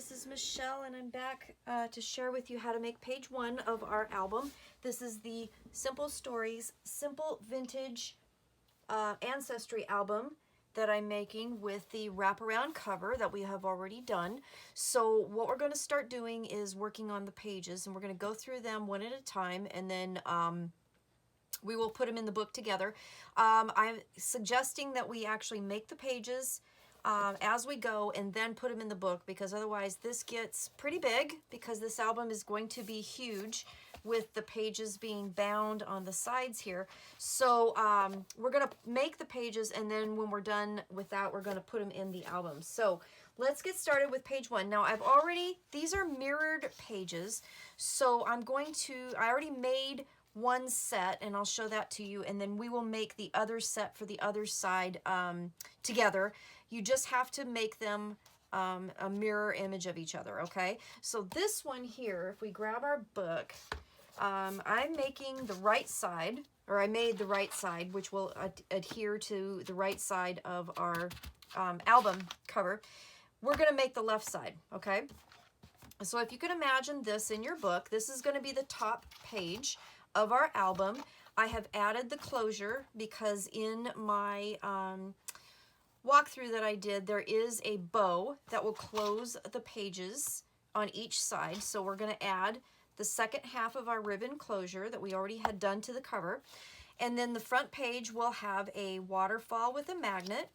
this is Michelle and I'm back to share with you how to make page 1 of our album. This is the Simple Stories, Simple Vintage Ancestry album that I'm making with the wraparound cover that we have already done. So what we're going to start doing is working on the pages, and we're going to go through them one at a time, and then we will put them in the book together. I'm suggesting that we actually make the pages as we go and then put them in the book, because otherwise this gets pretty big, because this album is going to be huge with the pages being bound on the sides here. So we're going to make the pages, and then when we're done with that, we're going to put them in the album. So let's get started with page 1. Now these are mirrored pages, so I already made one set, and I'll show that to you, and then we will make the other set for the other side together. You just have to make them a mirror image of each other, okay? So this one here, if we grab our book, I'm making the right side, or I made the right side, which will adhere to the right side of our album cover. We're gonna make the left side, okay? So if you can imagine this in your book, this is gonna be the top page of our album. I have added the closure because in my walkthrough that I did, there is a bow that will close the pages on each side. So we're going to add the second half of our ribbon closure that we already had done to the cover. And then the front page will have a waterfall with a magnet,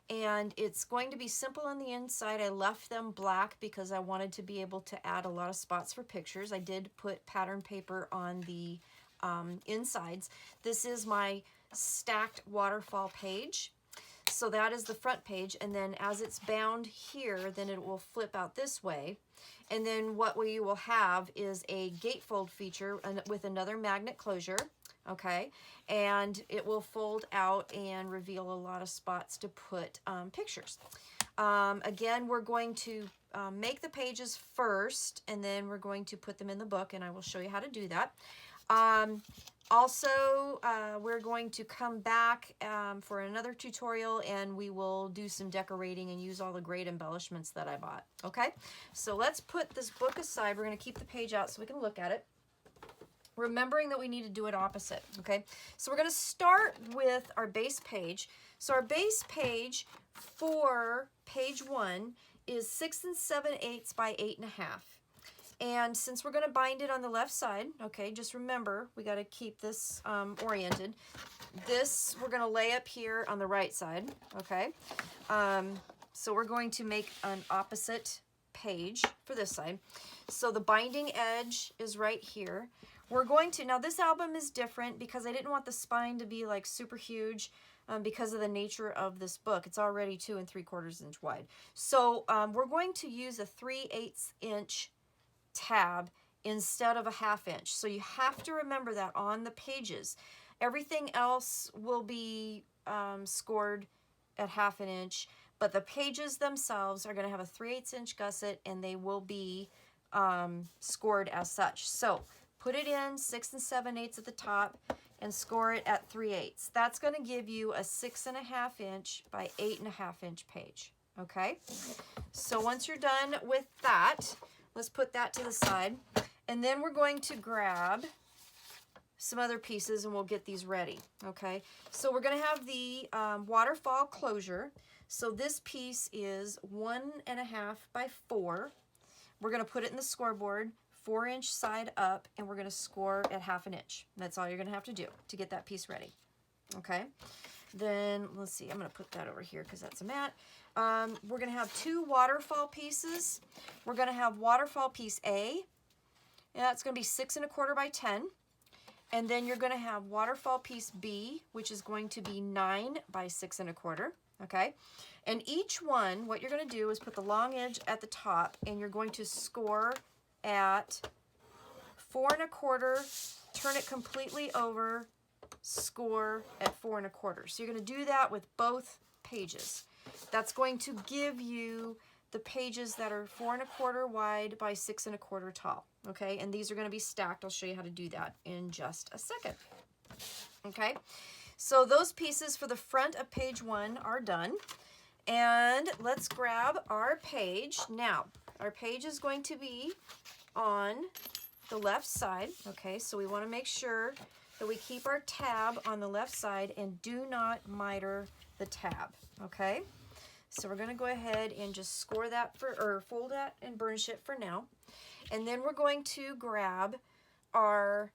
and it's going to be simple on the inside. I left them black because I wanted to be able to add a lot of spots for pictures. I did put pattern paper on the insides. This is my stacked waterfall page. So that is the front page, and then as it's bound here, then it will flip out this way. And then what we will have is a gatefold feature with another magnet closure, okay? And it will fold out and reveal a lot of spots to put pictures. Again, we're going to make the pages first, and then we're going to put them in the book, and I will show you how to do that. Also, we're going to come back for another tutorial, and we will do some decorating and use all the great embellishments that I bought. Okay, so let's put this book aside. We're going to keep the page out so we can look at it, remembering that we need to do it opposite. Okay, so we're going to start with our base page. So our base page for page 1 is 6 7/8 by 8 1/2. And since we're going to bind it on the left side, okay, just remember, we got to keep this oriented. This we're going to lay up here on the right side, okay? So we're going to make an opposite page for this side. So the binding edge is right here. We're going to, now this album is different because I didn't want the spine to be like super huge because of the nature of this book. It's already 2 3/4 inch wide. So we're going to use a 3/8 inch tab instead of a 1/2 inch. So you have to remember that on the pages. Everything else will be scored at 1/2 inch, but the pages themselves are going to have a 3/8 inch gusset, and they will be scored as such. So put it in 6 7/8 at the top and score it at 3/8. That's going to give you a 6 1/2 inch by 8 1/2 inch page. Okay, so once you're done with that, let's put that to the side, and then we're going to grab some other pieces and we'll get these ready, okay? So we're going to have the waterfall closure. So this piece is 1 1/2 by 4. We're going to put it in the scoreboard, 4 inch side up, and we're going to score at 1/2 inch. That's all you're going to have to do to get that piece ready, okay? Then let's see, I'm going to put that over here because that's a mat. We're going to have 2 waterfall pieces. We're going to have waterfall piece A, and that's going to be 6 1/4 by 10. And then you're going to have waterfall piece B, which is going to be 9 by 6 1/4. Okay, and each one, what you're going to do is put the long edge at the top, and you're going to score at 4 1/4, turn it completely over, score at 4 1/4. So you're going to do that with both pages. That's going to give you the pages that are 4 1/4 wide by 6 1/4 tall. Okay, and these are going to be stacked. I'll show you how to do that in just a second. Okay, so those pieces for the front of page 1 are done. And let's grab our page. Now, Our page is going to be on the left side, okay? So we want to make sure that we keep our tab on the left side and do not miter the tab, okay? So we're going to go ahead and just score that or fold that and burnish it for now. And then we're going to grab our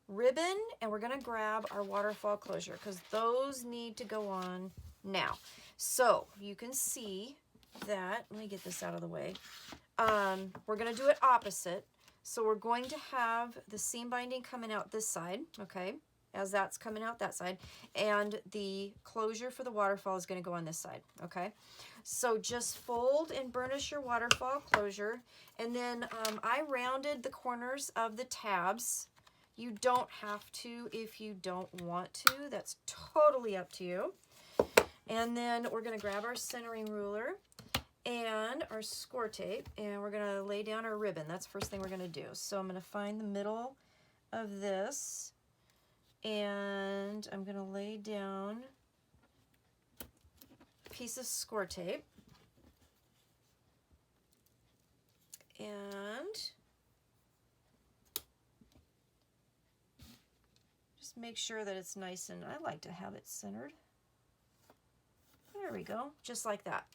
ribbon and we're going to grab our waterfall closure because those need to go on now. So you can see that, let me get this out of the way. We're going to do it opposite. So we're going to have the seam binding coming out this side, okay, as that's coming out that side, and the closure for the waterfall is going to go on this side, okay? So just fold and burnish your waterfall closure, and then I rounded the corners of the tabs. You don't have to if you don't want to. That's totally up to you. And then we're going to grab our centering ruler and our score tape, and we're going to lay down our ribbon. That's the first thing we're going to do. So I'm going to find the middle of this, and I'm going to lay down a piece of score tape. And just make sure that it's nice, and I like to have it centered. There we go, just like that.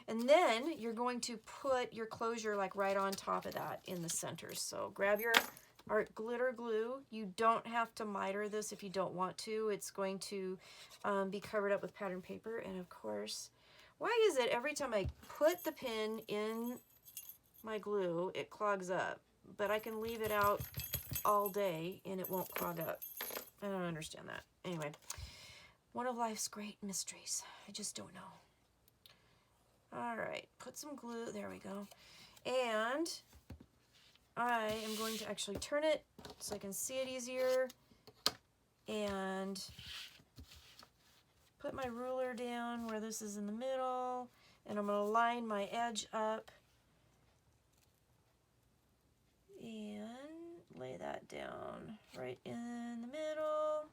And then you're going to put your closure like right on top of that in the center. So grab your art glitter glue. You don't have to miter this if you don't want to. It's going to be covered up with pattern paper. And of course, why is it every time I put the pin in my glue, it clogs up? But I can leave it out all day and it won't clog up. I don't understand that. Anyway, one of life's great mysteries. I just don't know. All right, put some glue, there we go. And I am going to actually turn it so I can see it easier and put my ruler down where this is in the middle, and I'm gonna line my edge up and lay that down right in the middle.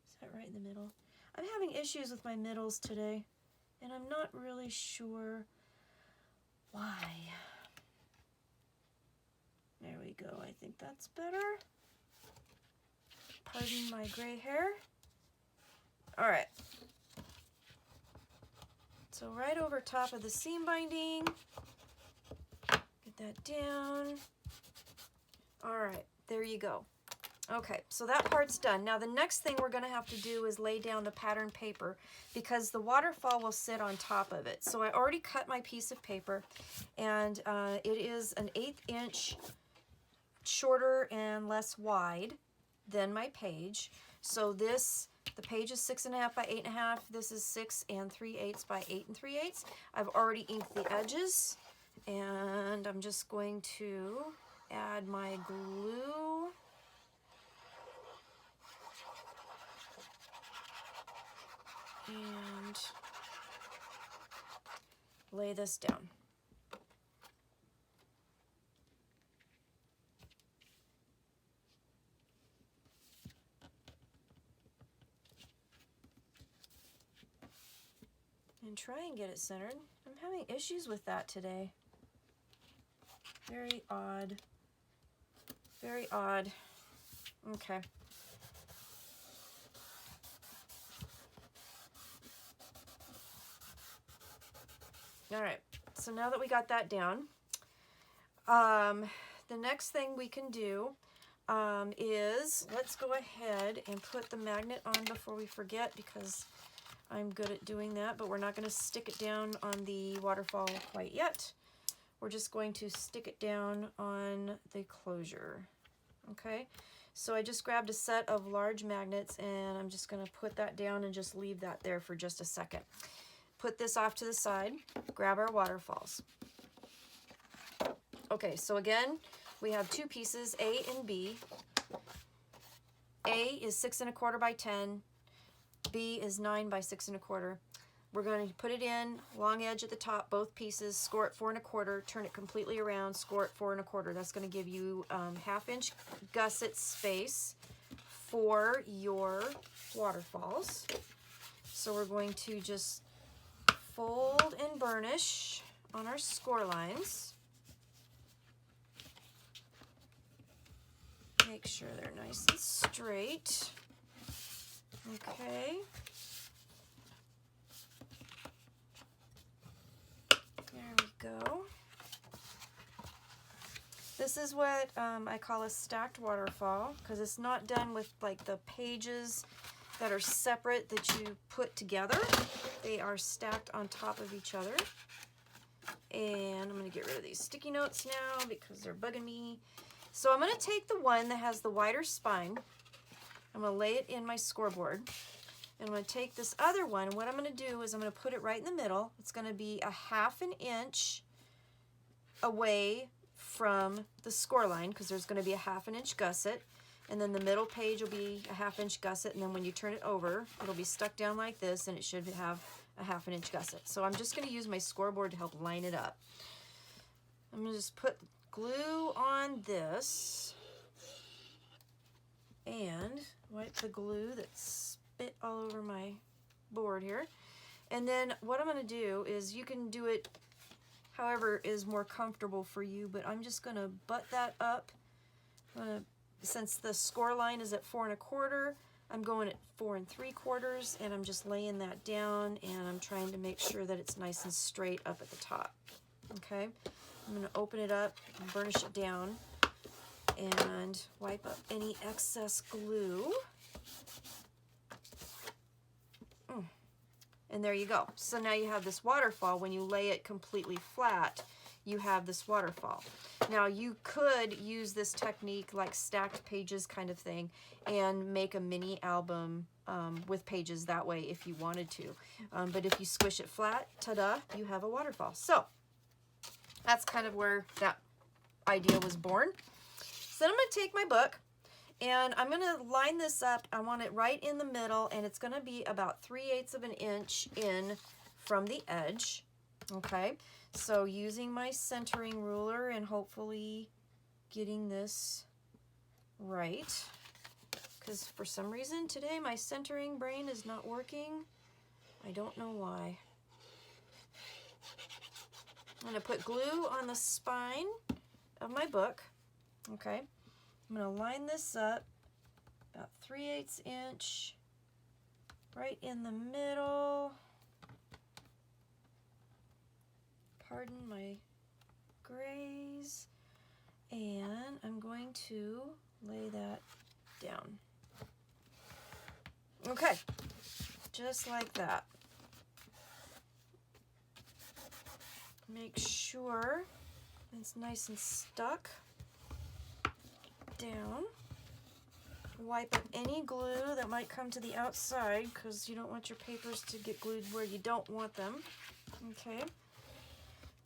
Is that right in the middle? I'm having issues with my middles today, and I'm not really sure why. There we go. I think that's better. Pardon my gray hair. All right. So right over top of the seam binding, get that down. All right, there you go. Okay, so that part's done. Now the next thing we're going to have to do is lay down the pattern paper because the waterfall will sit on top of it. So I already cut my piece of paper, and it is an 1/8 inch shorter and less wide than my page. So this, the page is 6.5 by 8.5. This is 6 3/8 by 8 3/8. I've already inked the edges, and I'm just going to add my glue. And lay this down. And try and get it centered. I'm having issues with that today. Very odd. Very odd. Okay. All right, so now that we got that down, the next thing we can do is, let's go ahead and put the magnet on before we forget, because I'm good at doing that, but we're not going to stick it down on the waterfall quite yet. We're just going to stick it down on the closure. Okay, so I just grabbed a set of large magnets, and I'm just going to put that down and just leave that there for just a second. Put this off to the side, grab our waterfalls. Okay, so again, we have two pieces, A and B. A is 6 1/4 by 10. B is 9 by 6 1/4. We're going to put it in, long edge at the top, both pieces, score it 4 1/4, turn it completely around, score it 4 1/4. That's going to give you 1/2 inch gusset space for your waterfalls. So we're going to just fold and burnish on our score lines. Make sure they're nice and straight. Okay. There we go. This is what I call a stacked waterfall, because it's not done with like the pages that are separate that you put together. They are stacked on top of each other. And I'm going to get rid of these sticky notes now because they're bugging me. So I'm going to take the one that has the wider spine. I'm going to lay it in my scoreboard. And I'm going to take this other one, and what I'm going to do is I'm going to put it right in the middle. It's going to be a 1/2 inch away from the score line, because there's going to be a 1/2 inch gusset, and then the middle page will be a 1/2 inch gusset, and then when you turn it over, it'll be stuck down like this, and it should have a 1/2 inch gusset. So I'm just going to use my scoreboard to help line it up. I'm going to just put glue on this and wipe the glue that's spit all over my board here. And then what I'm going to do is, you can do it however is more comfortable for you, but I'm just going to butt that up. Since the score line is at 4 1/4, I'm going at 4 3/4, and I'm just laying that down, and I'm trying to make sure that it's nice and straight up at the top. Okay, I'm going to open it up and burnish it down and wipe up any excess glue. And there you go. So now you have this waterfall. When you lay it completely flat, you have this waterfall. Now you could use this technique like stacked pages kind of thing and make a mini album with pages that way if you wanted to. But if you squish it flat, ta-da, you have a waterfall. So that's kind of where that idea was born. So then I'm going to take my book, and I'm going to line this up. I want it right in the middle, and it's going to be about 3/8 of an inch in from the edge. Okay, so using my centering ruler and hopefully getting this right, because for some reason today my centering brain is not working. I don't know why. I'm going to put glue on the spine of my book. Okay, I'm going to line this up about 3/8 inch right in the middle. Pardon my grays. And I'm going to lay that down. Okay, just like that. Make sure it's nice and stuck down. Wipe up any glue that might come to the outside, because you don't want your papers to get glued where you don't want them. Okay,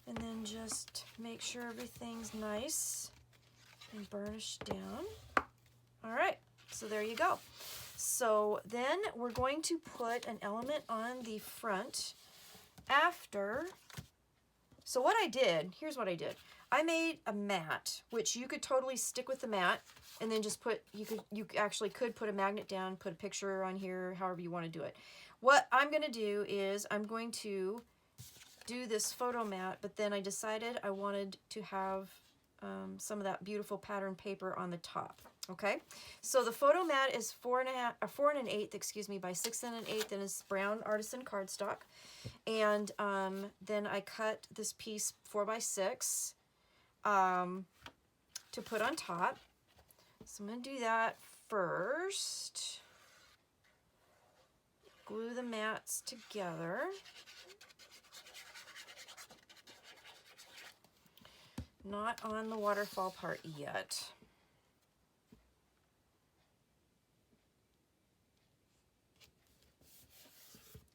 and then just make sure everything's nice and burnished down. All right, so there you go. So then we're going to put an element on the front after. So what I did, here's what I did. I made a mat, which you could totally stick with the mat, and then just put, you actually could put a magnet down, put a picture on here, however you want to do it. What I'm going to do is I'm going to do this photo mat, but then I decided I wanted to have some of that beautiful pattern paper on the top. Okay, so the photo mat is 4 1/8, excuse me, by 6 1/8, and it's brown Artisan cardstock. And then I cut this piece 4 by 6 to put on top. So I'm going to do that first. Glue the mats together. Not on the waterfall part yet.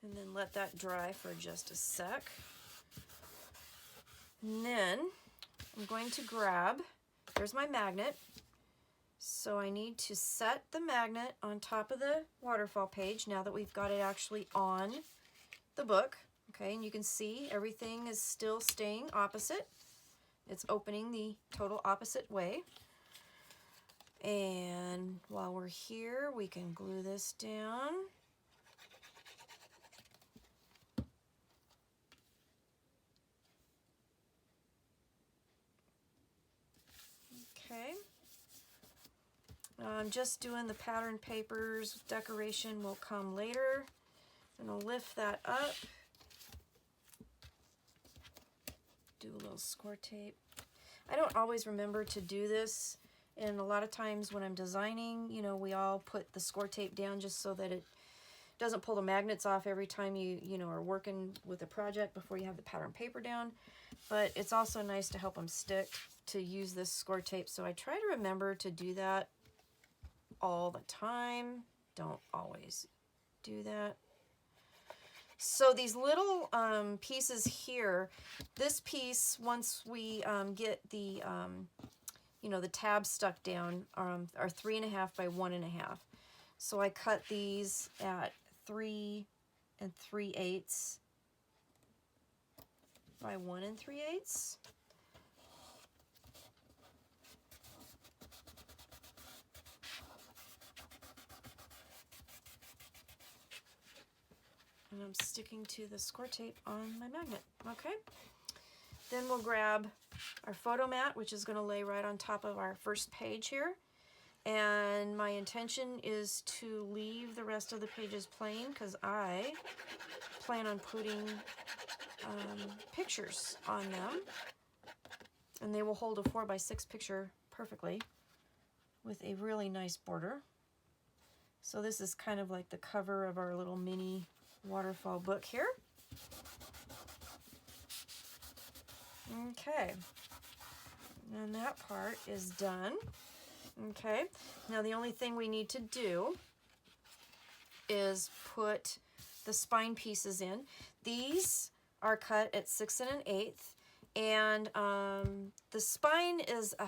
And then let that dry for just a sec. And then I'm going to grab, there's my magnet. So I need to set the magnet on top of the waterfall page now that we've got it actually on the book. Okay, and you can see everything is still staying opposite. It's opening the total opposite way. And while we're here, we can glue this down. I'm just doing the pattern papers. Decoration will come later. I'm going to lift that up. Do a little score tape. I don't always remember to do this, and a lot of times when I'm designing, you know, we all put the score tape down just so that it doesn't pull the magnets off every time you know, are working with a project before you have the pattern paper down. But it's also nice to help them stick, to use this score tape. So I try to remember to do that all the time. Don't always do that. So these little pieces here, this piece, once we get the, you know, the tabs stuck down, are 3.5 by 1.5. So I cut these at 3 3/8 by 1 3/8. And I'm sticking to the score tape on my magnet. Okay. Then we'll grab our photo mat, which is going to lay right on top of our first page here. And my intention is to leave the rest of the pages plain because I plan on putting pictures on them. And they will hold a 4 by 6 picture perfectly with a really nice border. So this is kind of like the cover of our little mini waterfall book here. Okay, and that part is done. Okay, now the only thing we need to do is put the spine pieces in. These are cut at 6 1/8, and the spine is a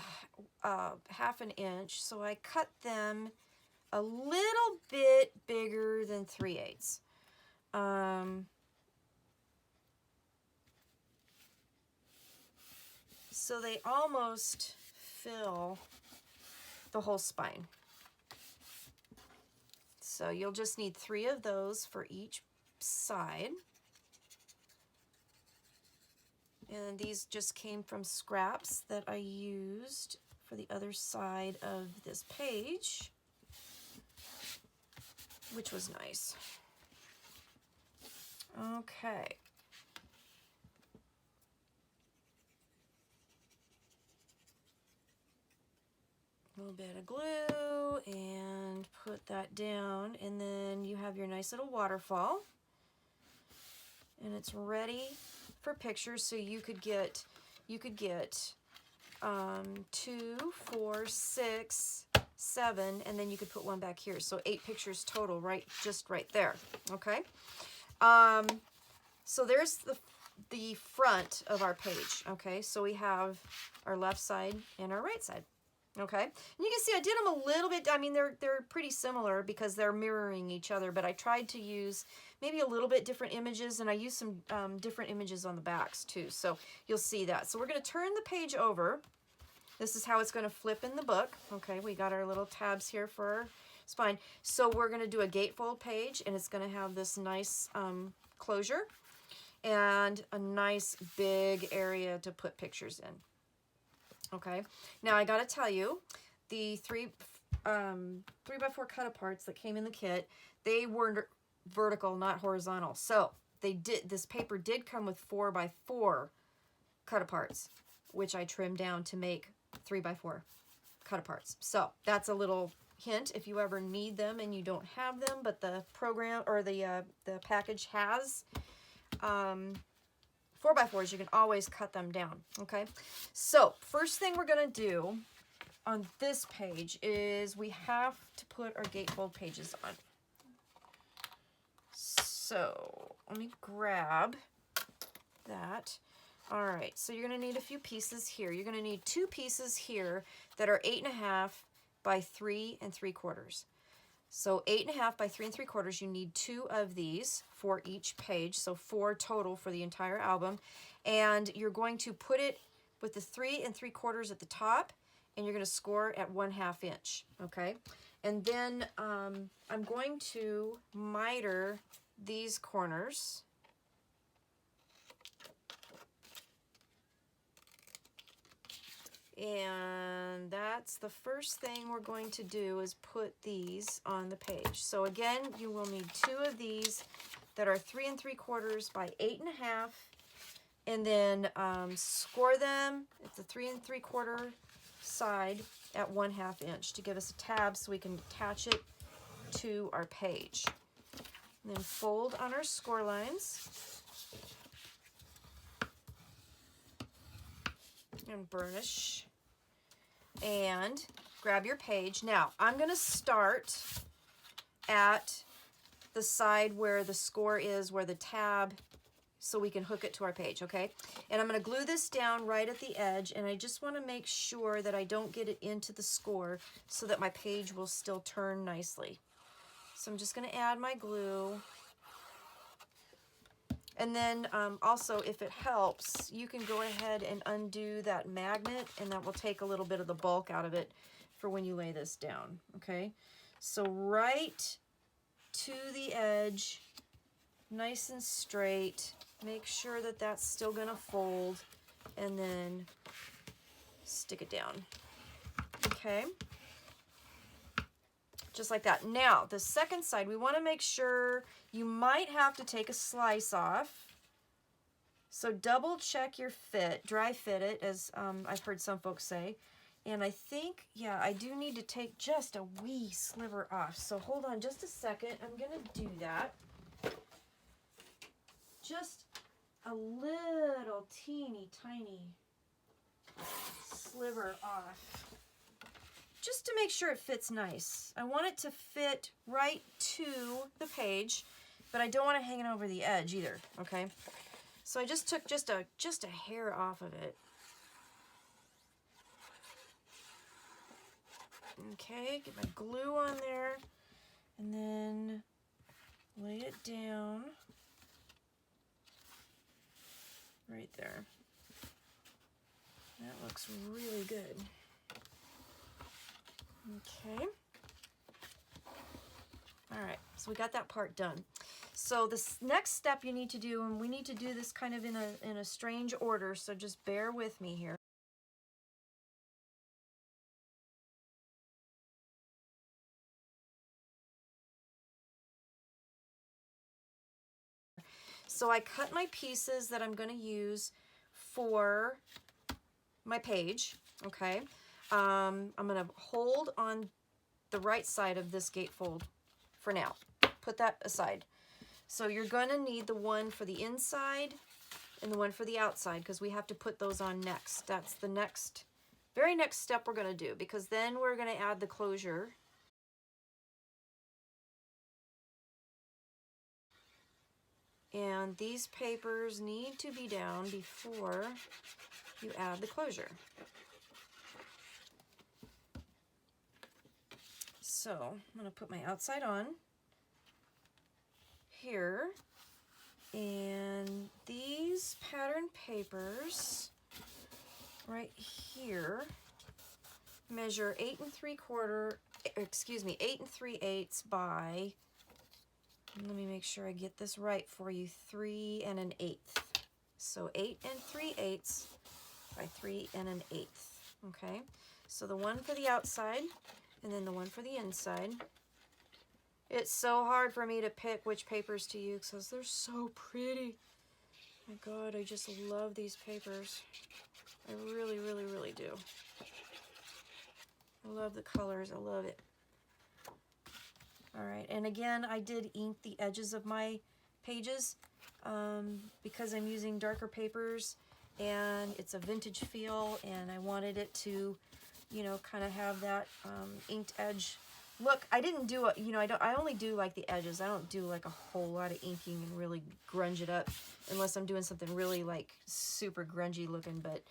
1/2 inch, so I cut them a little bit bigger than 3/8. So they almost fill the whole spine. So you'll just need 3 of those for each side. And these just came from scraps that I used for the other side of this page, which was nice. Okay. A little bit of glue and put that down, and then you have your nice little waterfall, and it's ready for pictures. So you could get 2, 4, 6, 7, and then you could put one back here. So 8 pictures total, right? Just right there. Okay. So there's the front of our page. Okay. So we have our left side and our right side. Okay. And you can see I did them a little bit. I mean, they're pretty similar because they're mirroring each other, but I tried to use maybe a little bit different images, and I used some different images on the backs too. So you'll see that. So we're going to turn the page over. This is how it's going to flip in the book. Okay, we got our little tabs here for our spine. So we're going to do a gatefold page, and it's going to have this nice closure and a nice big area to put pictures in. Okay, now I got to tell you, the 3 by 4 cut aparts that came in the kit, they were vertical, not horizontal. So this paper did come with 4 by 4 cut aparts, which I trimmed down to make 3 by 4 cut aparts. So that's a little hint if you ever need them and you don't have them, but the program or the package has 4 by 4s, you can always cut them down. Okay, so first thing we're gonna do on this page is we have to put our gatefold pages on. So let me grab that. All right, so you're gonna need a few pieces here. You're gonna need 2 pieces here that are 8.5 by 3 3/4. So 8.5 by 3 3/4, you need 2 of these for each page, so 4 total for the entire album. And you're going to put it with the 3 3/4 at the top, and you're going to score at 1/2 inch, okay? And then I'm going to miter these corners. And that's the first thing we're going to do is put these on the page. So again, you will need 2 of these that are 3 3/4 by 8 1/2, and then score them at the 3 3/4 side at 1/2 inch to give us a tab so we can attach it to our page. And then fold on our score lines and burnish and grab your page. Now I'm going to start at the side where the score is, where the tab, so we can hook it to our page, okay? And I'm going to glue this down right at the edge, and I just want to make sure that I don't get it into the score so that my page will still turn nicely. So I'm just going to add my glue. And then also, if it helps, you can go ahead and undo that magnet, and that will take a little bit of the bulk out of it for when you lay this down, okay? So right to the edge, nice and straight. Make sure that that's still gonna fold, and then stick it down, okay? Just like that. Now, the second side, we wanna make sure you might have to take a slice off. So double check your fit, dry fit it, as I've heard some folks say. And I think, yeah, I do need to take just a wee sliver off. So hold on just a second. I'm gonna do that. Just a little teeny tiny sliver off, just to make sure it fits nice. I want it to fit right to the page, but I don't want it hanging over the edge either, okay? So I just took just a hair off of it. Okay, get my glue on there, and then lay it down right there. That looks really good. Okay. All right, so we got that part done. So this next step you need to do, and we need to do this kind of in a strange order, so just bear with me here. So I cut my pieces that I'm going to use for my page, okay? I'm going to hold on the right side of this gatefold for now. Put that aside. So you're going to need the one for the inside and the one for the outside, because we have to put those on next. That's the very next step we're going to do, because then we're going to add the closure. And these papers need to be down before you add the closure. So I'm going to put my outside on here, and these pattern papers right here measure 8 3/4, 8 3/8 by, let me make sure I get this right for you, 3 1/8. So 8 3/8 by 3 1/8. Okay, so the one for the outside and then the one for the inside. It's so hard for me to pick which papers to use because they're so pretty. My God, I just love these papers. I really, really, really do. I love the colors. I love it. All right, and again, I did ink the edges of my pages because I'm using darker papers and it's a vintage feel, and I wanted it to, you know, kind of have that inked edge look. I didn't do a, you know, I only do like the edges. I don't do like a whole lot of inking and really grunge it up unless I'm doing something really like super grungy looking, but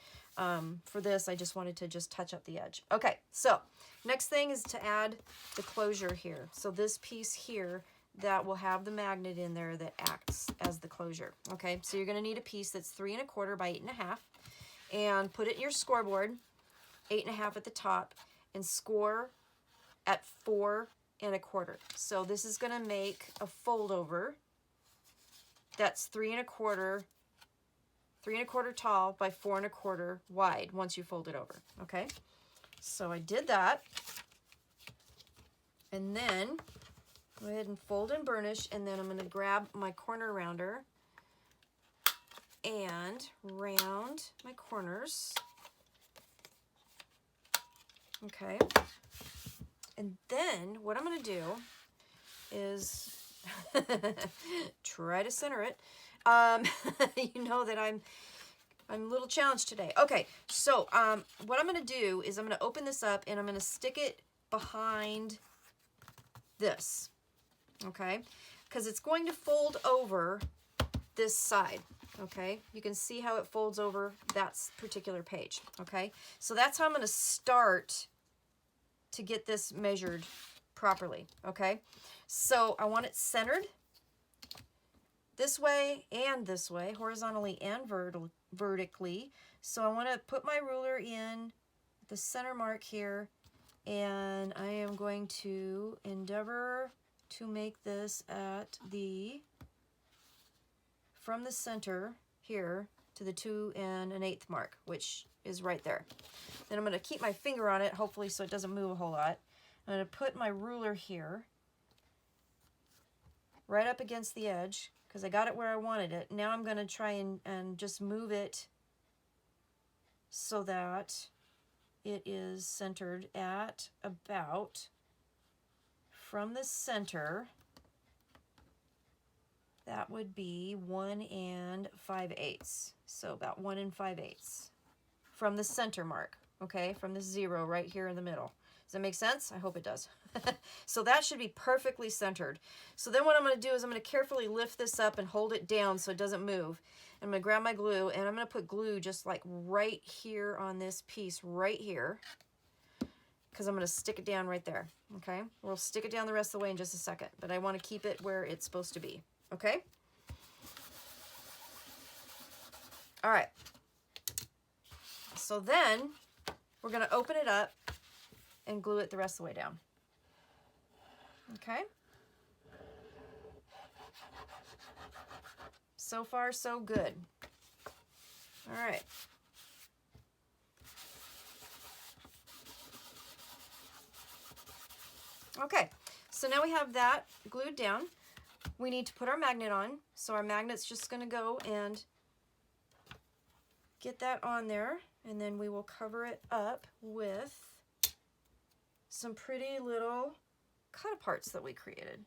for this I just wanted to just touch up the edge. Okay, so next thing is to add the closure here. So this piece here that will have the magnet in there that acts as the closure. Okay, so you're going to need a piece that's 3 1/4 by 8 1/2, and put it in your scoreboard, 8 1/2 at the top, and score at 4 1/4. So this is going to make a fold over that's 3 1/4 3¼ tall by 4¼ wide once you fold it over, okay? So I did that. And then go ahead and fold and burnish, and then I'm going to grab my corner rounder and round my corners. Okay. And then what I'm going to do is try to center it. You know that I'm a little challenged today. Okay, so what I'm going to do is I'm going to open this up and I'm going to stick it behind this, okay? Because it's going to fold over this side, okay? You can see how it folds over that particular page, okay? So that's how I'm going to start to get this measured properly, okay? So I want it centered this way and this way, horizontally and vertically. So I want to put my ruler in the center mark here, and I am going to endeavor to make this at from the center here to the 2 1/8 mark, which is right there. Then I'm going to keep my finger on it, hopefully so it doesn't move a whole lot. I'm going to put my ruler here, right up against the edge, because I got it where I wanted it. Now I'm going to try and just move it so that it is centered at about, from the center, that would be 1 5/8. So about 1 5/8 from the center mark, okay? From the 0 right here in the middle. Does that make sense? I hope it does. So that should be perfectly centered. So then what I'm going to do is I'm going to carefully lift this up and hold it down so it doesn't move. I'm going to grab my glue and I'm going to put glue just like right here on this piece right here, because I'm going to stick it down right there, okay? We'll stick it down the rest of the way in just a second, but I want to keep it where it's supposed to be, okay? All right. So then we're going to open it up and glue it the rest of the way down. Okay? So far, so good. All right. Okay, so now we have that glued down. We need to put our magnet on. So our magnet's just going to go and get that on there, and then we will cover it up with some pretty little cut aparts that we created.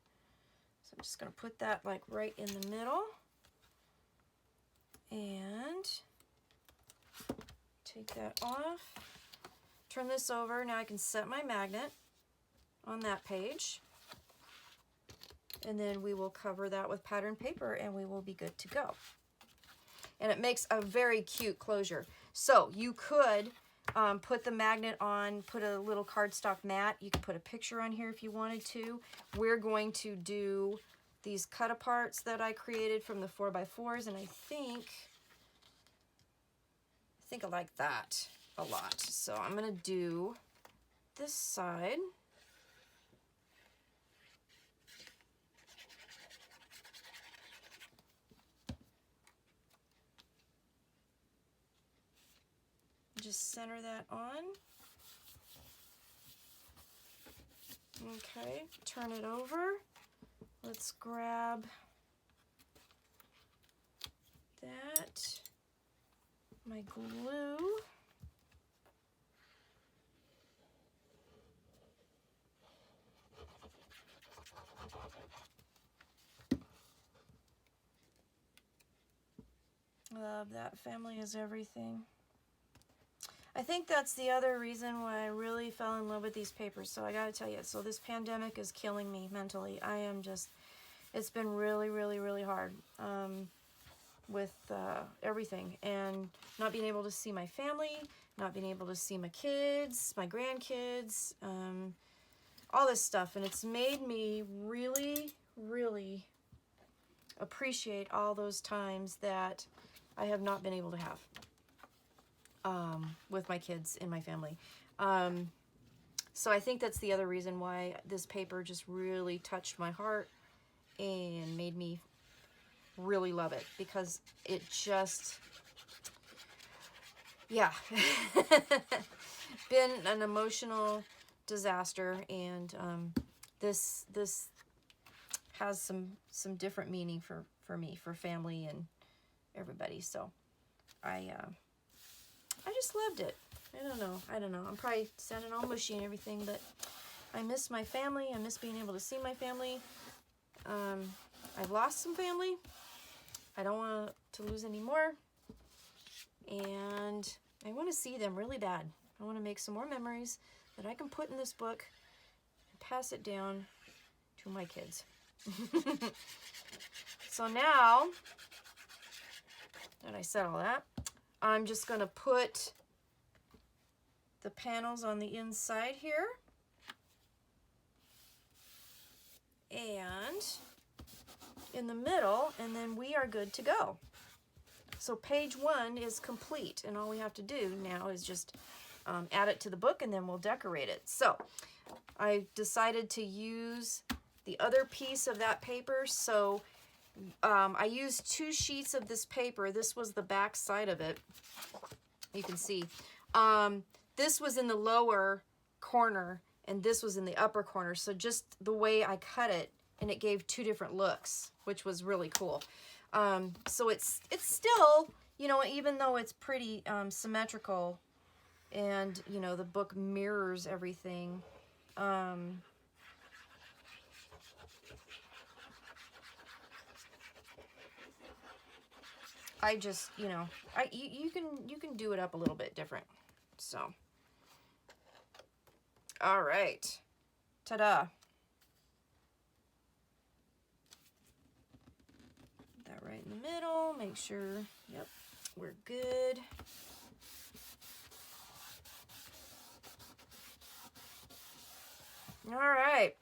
So I'm just going to put that like right in the middle and take that off. Turn this over. Now I can set my magnet on that page, and then we will cover that with pattern paper and we will be good to go. And it makes a very cute closure. So you could put the magnet on, put a little cardstock mat. You could put a picture on here if you wanted to. We're going to do these cut aparts that I created from the 4x4s, and I think I like that a lot. So I'm going to do this side. Just center that on. Okay, turn it over. Let's grab that, my glue. Love that. Family is everything. I think that's the other reason why I really fell in love with these papers. So I gotta tell you, so this pandemic is killing me mentally. I am just, it's been really, really, really hard with everything, and not being able to see my family, not being able to see my kids, my grandkids, all this stuff. And it's made me really, really appreciate all those times that I have not been able to have with my kids and my family. So I think that's the other reason why this paper just really touched my heart and made me really love it, because it just yeah, been an emotional disaster, and this has some different meaning for me, for family and everybody. So I just loved it. I don't know. I'm probably sounding all mushy and everything, but I miss my family. I miss being able to see my family. I've lost some family. I don't want to lose any more. And I want to see them really bad. I want to make some more memories that I can put in this book and pass it down to my kids. So now that I said all that, I'm just going to put the panels on the inside here. And in the middle, and then we are good to go. So page 1 is complete, and all we have to do now is just add it to the book, and then we'll decorate it. So I decided to use the other piece of that paper. So I used 2 sheets of this paper. This was the back side of it. You can see. This was in the lower corner, and this was in the upper corner. So just the way I cut it, and it gave 2 different looks, which was really cool. So it's still, you know, even though it's pretty symmetrical, and, you know, the book mirrors everything, I just, you know, you can do it up a little bit different. So, all right, ta-da. That right in the middle. Make sure, yep, we're good. All right,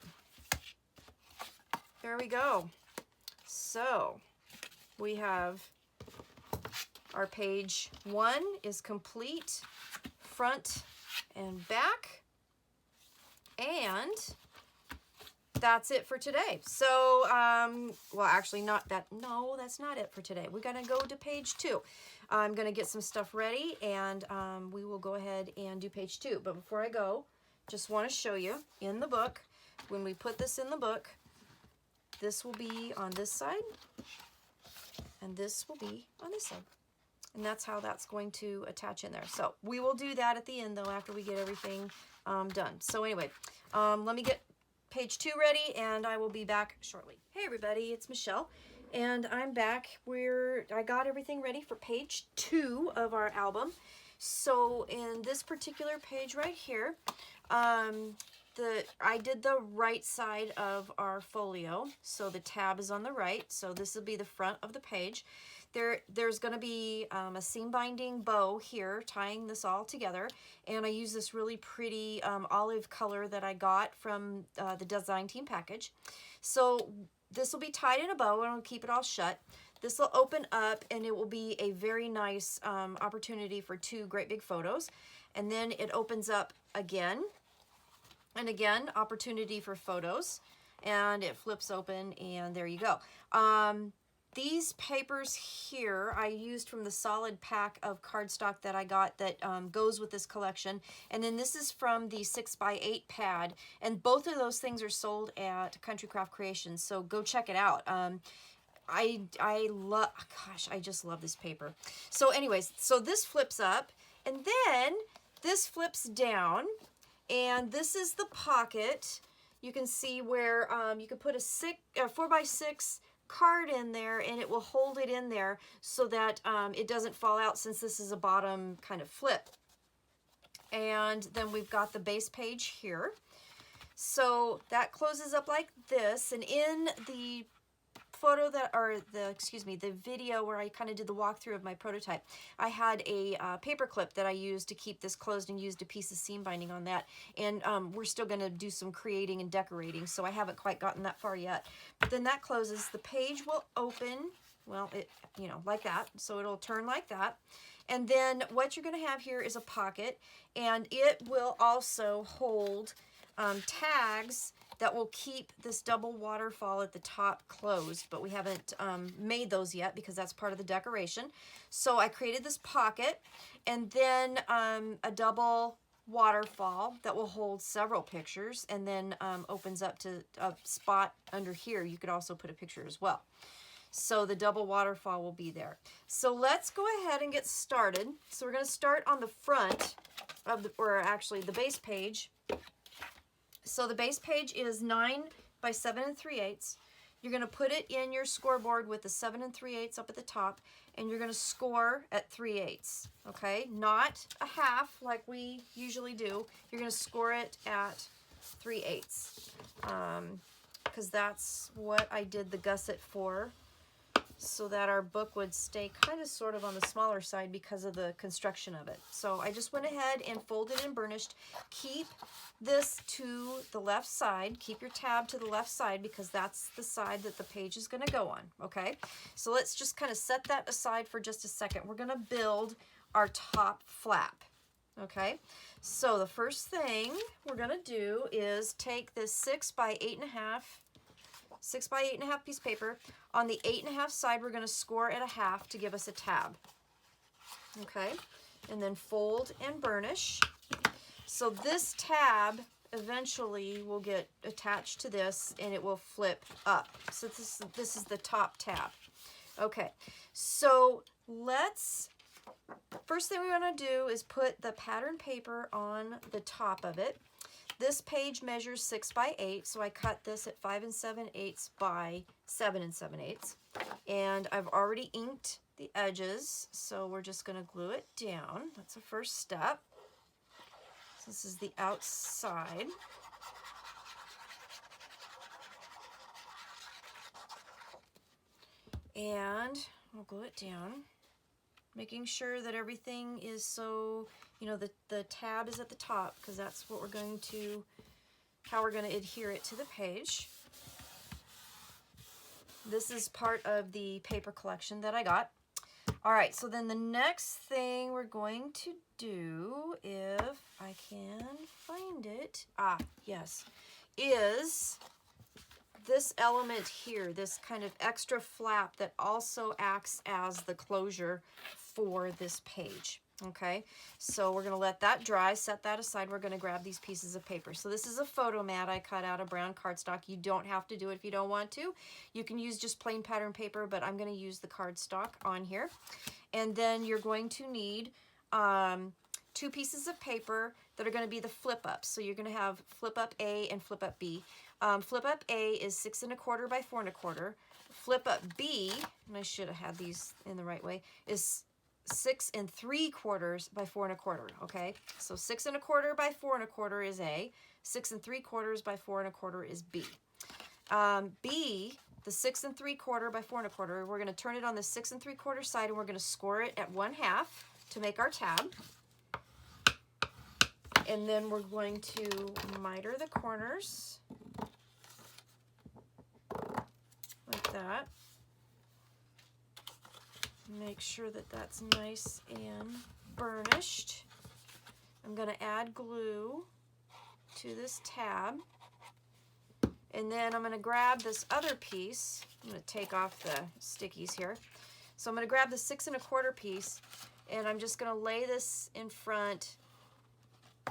there we go. So we have our page 1 is complete, front and back, and that's it for today. So, well, actually not that, no, that's not it for today. We're gonna go to page 2. I'm gonna get some stuff ready, and we will go ahead and do page 2. But before I go, just wanna show you in the book, when we put this in the book, this will be on this side, and this will be on this side. And that's how that's going to attach in there. So we will do that at the end, though, after we get everything done. So anyway, let me get page 2 ready, and I will be back shortly. Hey everybody, it's Michelle, and I'm back. I got everything ready for page 2 of our album. So in this particular page right here, I did the right side of our folio, so the tab is on the right, so this will be the front of the page. There's going to be a seam binding bow here tying this all together, and I use this really pretty olive color that I got from the design team package. So this will be tied in a bow, and I'll keep it all shut. This will open up, and it will be a very nice opportunity for 2 great big photos. And then it opens up again, and again, opportunity for photos, and it flips open, and there you go. These papers here I used from the solid pack of cardstock that I got that goes with this collection. And then this is from the 6x8 pad. And both of those things are sold at Country Craft Creations, so go check it out. I love, gosh, I just love this paper. So anyways, so this flips up, and then this flips down, and this is the pocket. You can see where you can put a 4x6 card in there, and it will hold it in there so that it doesn't fall out, since this is a bottom kind of flip. And then we've got the base page here. So that closes up like this, and in the photo that, or the video where I kind of did the walkthrough of my prototype, I had a paper clip that I used to keep this closed, and used a piece of seam binding on that. And we're still going to do some creating and decorating, so I haven't quite gotten that far yet. But then that closes. The page will open, well, it, you know, like that. So it'll turn like that. And then what you're going to have here is a pocket, and it will also hold tags that will keep this double waterfall at the top closed, but we haven't made those yet because that's part of the decoration. So I created this pocket, and then a double waterfall that will hold several pictures, and then opens up to a spot under here. You could also put a picture as well. So the double waterfall will be there. So let's go ahead and get started. So we're going to start on the front of the, or actually the base page. So the base page is 9 by 7 3/8. You're going to put it in your scoreboard with the 7 3/8 up at the top, and you're going to score at 3/8. Okay, not a half like we usually do. You're going to score it at 3/8, because that's what I did the gusset for, so that our book would stay kind of sort of on the smaller side because of the construction of it. So I just went ahead and folded and burnished. Keep this to the left side. Keep your tab to the left side because that's the side that the page is going to go on. Okay, so let's just kind of set that aside for just a second. We're going to build our top flap. Okay, so the first thing we're going to do is take this 6 by 8.5 piece of paper. On the 8.5 side, we're going to score at a half to give us a tab. Okay, and then fold and burnish. So this tab eventually will get attached to this, and it will flip up. So this is the top tab. Okay, so first thing we want to do is put the pattern paper on the top of it. This page measures 6 by 8, so I cut this at 5 7/8 by 7 7/8. And I've already inked the edges, so we're just going to glue it down. That's the first step. So this is the outside. And we'll glue it down, making sure that everything is so, you know, the tab is at the top, because that's what we're going to, how we're going to adhere it to the page. This is part of the paper collection that I got. All right, so then the next thing we're going to do, if I can find it, yes, is this element here, this kind of extra flap that also acts as the closure for this page. Okay, so we're going to let that dry, set that aside. We're going to grab these pieces of paper. So this is a photo mat I cut out of brown cardstock. You don't have to do it if you don't want to. You can use just plain pattern paper, but I'm going to use the cardstock on here. And then you're going to need 2 pieces of paper that are going to be the flip ups. So you're going to have flip up A and flip up B. Flip up A is 6 1/4 by 4 1/4. Flip up B, and I should have had these in the right way, is 6 3/4 by 4 1/4. Okay, so 6 1/4 by 4 1/4 is A. 6 3/4 by 4 1/4 is B. B, the 6 3/4 by 4 1/4, we're going to turn it on the 6 3/4 side, and we're going to score it at 1/2 to make our tab. And then we're going to miter the corners like that. Make sure that that's nice and burnished. I'm going to add glue to this tab. And then I'm going to grab this other piece. I'm going to take off the stickies here. So I'm going to grab the 6 1/4 piece, and I'm just going to lay this in front.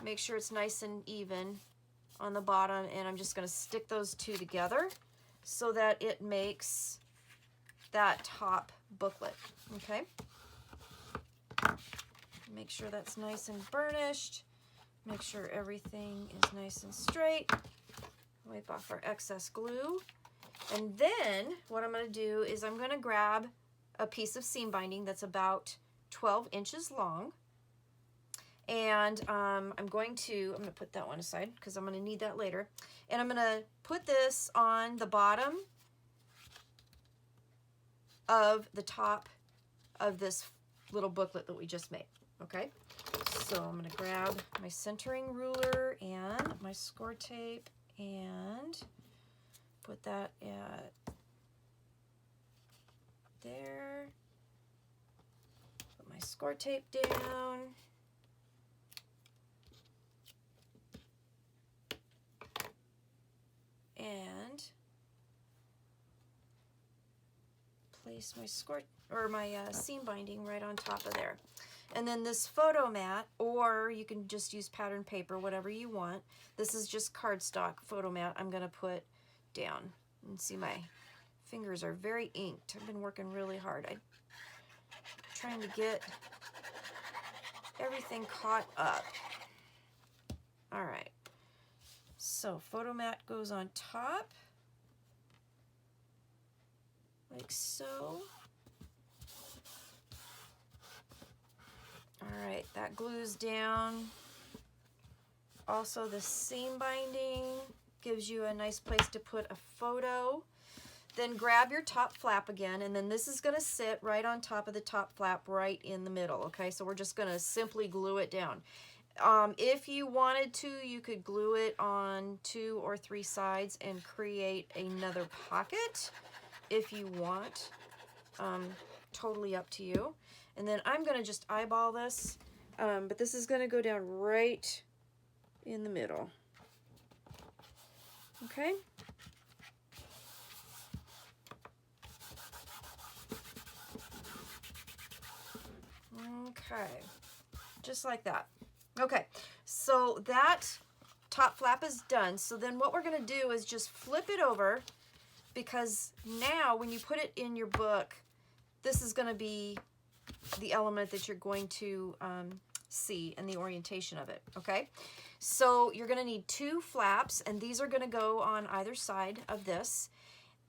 Make sure it's nice and even on the bottom, and I'm just going to stick those two together so that it makes that top booklet. Okay, make sure that's nice and burnished. Make sure everything is nice and straight. Wipe off our excess glue. And then what I'm going to do is I'm going to grab a piece of seam binding that's about 12 inches long. And I'm going to put that one aside because I'm going to need that later. And I'm going to put this on the bottom of the top of this little booklet that we just made. Okay, so I'm going to grab my centering ruler and my Scoretape and put that at there. Put my Scoretape down. place my seam binding right on top of there. And then this photo mat, or you can just use pattern paper, whatever you want. This is just cardstock photo mat I'm going to put down. And see, my fingers are very inked. I've been working really hard. I'm trying to get everything caught up. All right. So photo mat goes on top, like so. All right, that glues down. Also, the seam binding gives you a nice place to put a photo. Then grab your top flap again, and then this is going to sit right on top of the top flap right in the middle, okay? So we're just going to simply glue it down. If you wanted to, you could glue it on 2 or 3 sides and create another pocket if you want. Totally up to you. And then I'm going to just eyeball this, but this is going to go down right in the middle. Okay? Okay, just like that. Okay, so that top flap is done. So then what we're going to do is just flip it over, because now when you put it in your book, this is going to be the element that you're going to see and the orientation of it, okay? So you're going to need 2 flaps, and these are going to go on either side of this.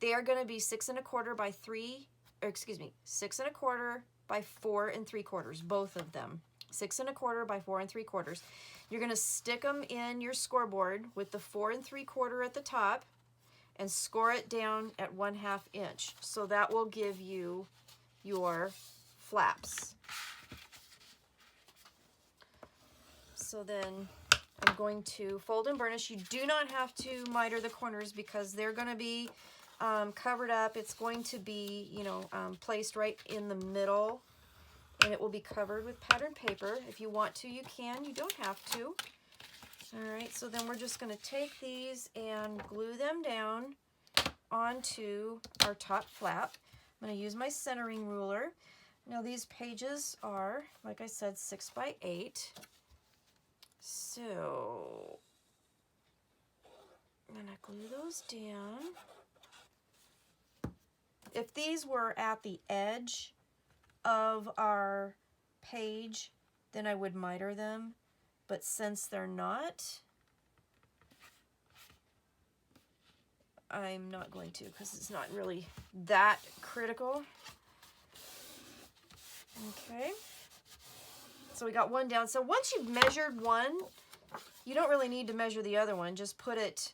They are going to be 6 1/4 by 3, or excuse me, 6 1/4 by 4 3/4, both of them. 6 1/4 by 4 3/4. You're going to stick them in your scoreboard with the 4 3/4 at the top and score it down at 1/2 inch. So that will give you your flaps. So then I'm going to fold and burnish. You do not have to miter the corners because they're going to be covered up. It's going to be, you know, placed right in the middle, and it will be covered with pattern paper. If you want to, you can. You don't have to. All right, so then we're just going to take these and glue them down onto our top flap. I'm going to use my centering ruler. Now these pages are, like I said, 6 by 8. So I'm going to glue those down. If these were at the edge of our page, then I would miter them. But since they're not, I'm not going to, because it's not really that critical. Okay. So we got one down. So once you've measured one, you don't really need to measure the other one. Just put it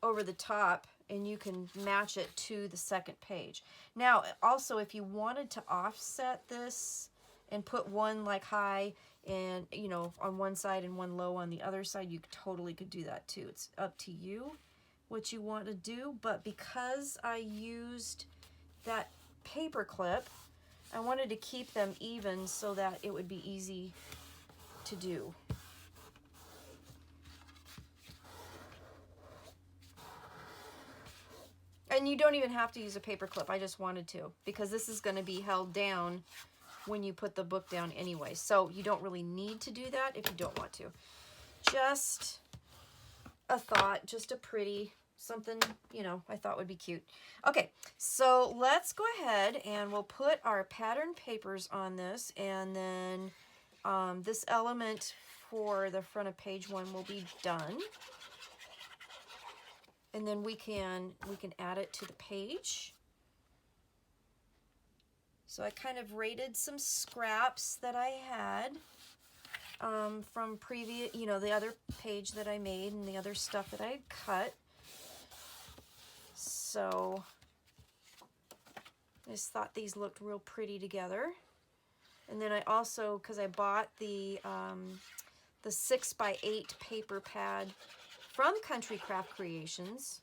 over the top and you can match it to the second page. Now, also, if you wanted to offset this and put one like high and, you know, on one side and one low on the other side, you totally could do that too. It's up to you what you want to do. But because I used that paper clip, I wanted to keep them even so that it would be easy to do. And you don't even have to use a paper clip. I just wanted to, because this is going to be held down when you put the book down anyway. So you don't really need to do that if you don't want to. Just a thought, just a pretty something, you know, I thought would be cute. Okay, so let's go ahead and we'll put our pattern papers on this, and then this element for the front of page 1 will be done. And then we can add it to the page. So I kind of raided some scraps that I had from previous, you know, the other page that I made and the other stuff that I had cut. So I just thought these looked real pretty together. And then I also, because I bought the 6 by 8 paper pad from Country Craft Creations,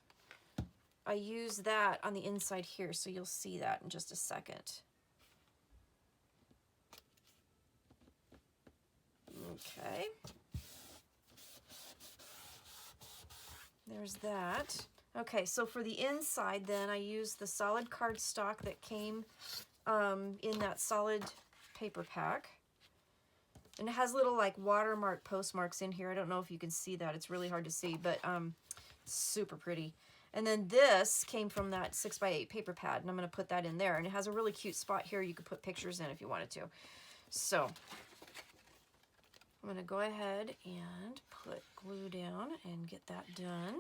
I use that on the inside here, so you'll see that in just a second. Okay. There's that. Okay, so for the inside then, I used the solid cardstock that came in that solid paper pack. And it has little like watermark postmarks in here. I don't know if you can see that. It's really hard to see, but super pretty. And then this came from that 6x8 paper pad, and I'm going to put that in there. And it has a really cute spot here you could put pictures in if you wanted to. So I'm going to go ahead and put glue down and get that done.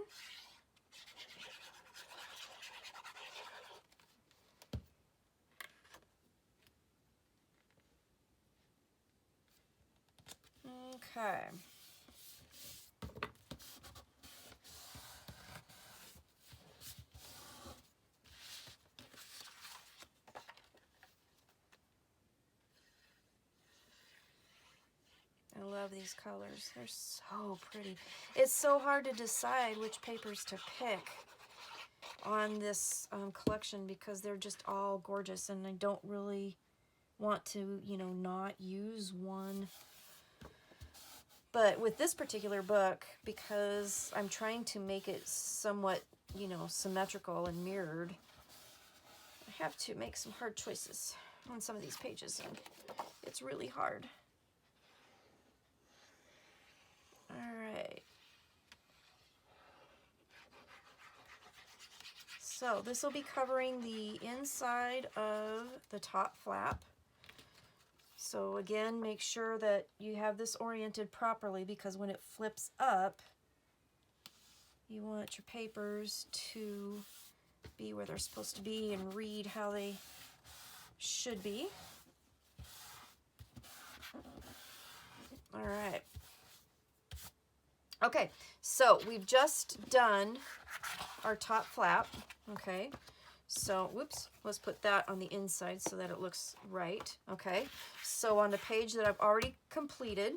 Okay. I love these colors. They're so pretty. It's so hard to decide which papers to pick on this collection because they're just all gorgeous, and I don't really want to, you know, not use one. But with this particular book, because I'm trying to make it somewhat, you know, symmetrical and mirrored, I have to make some hard choices on some of these pages, and it's really hard. All right. So this will be covering the inside of the top flap. So again, make sure that you have this oriented properly, because when it flips up, you want your papers to be where they're supposed to be and read how they should be. All right. Okay, so we've just done our top flap. Okay, so whoops, let's put that on the inside so that it looks right. Okay, so on the page that I've already completed,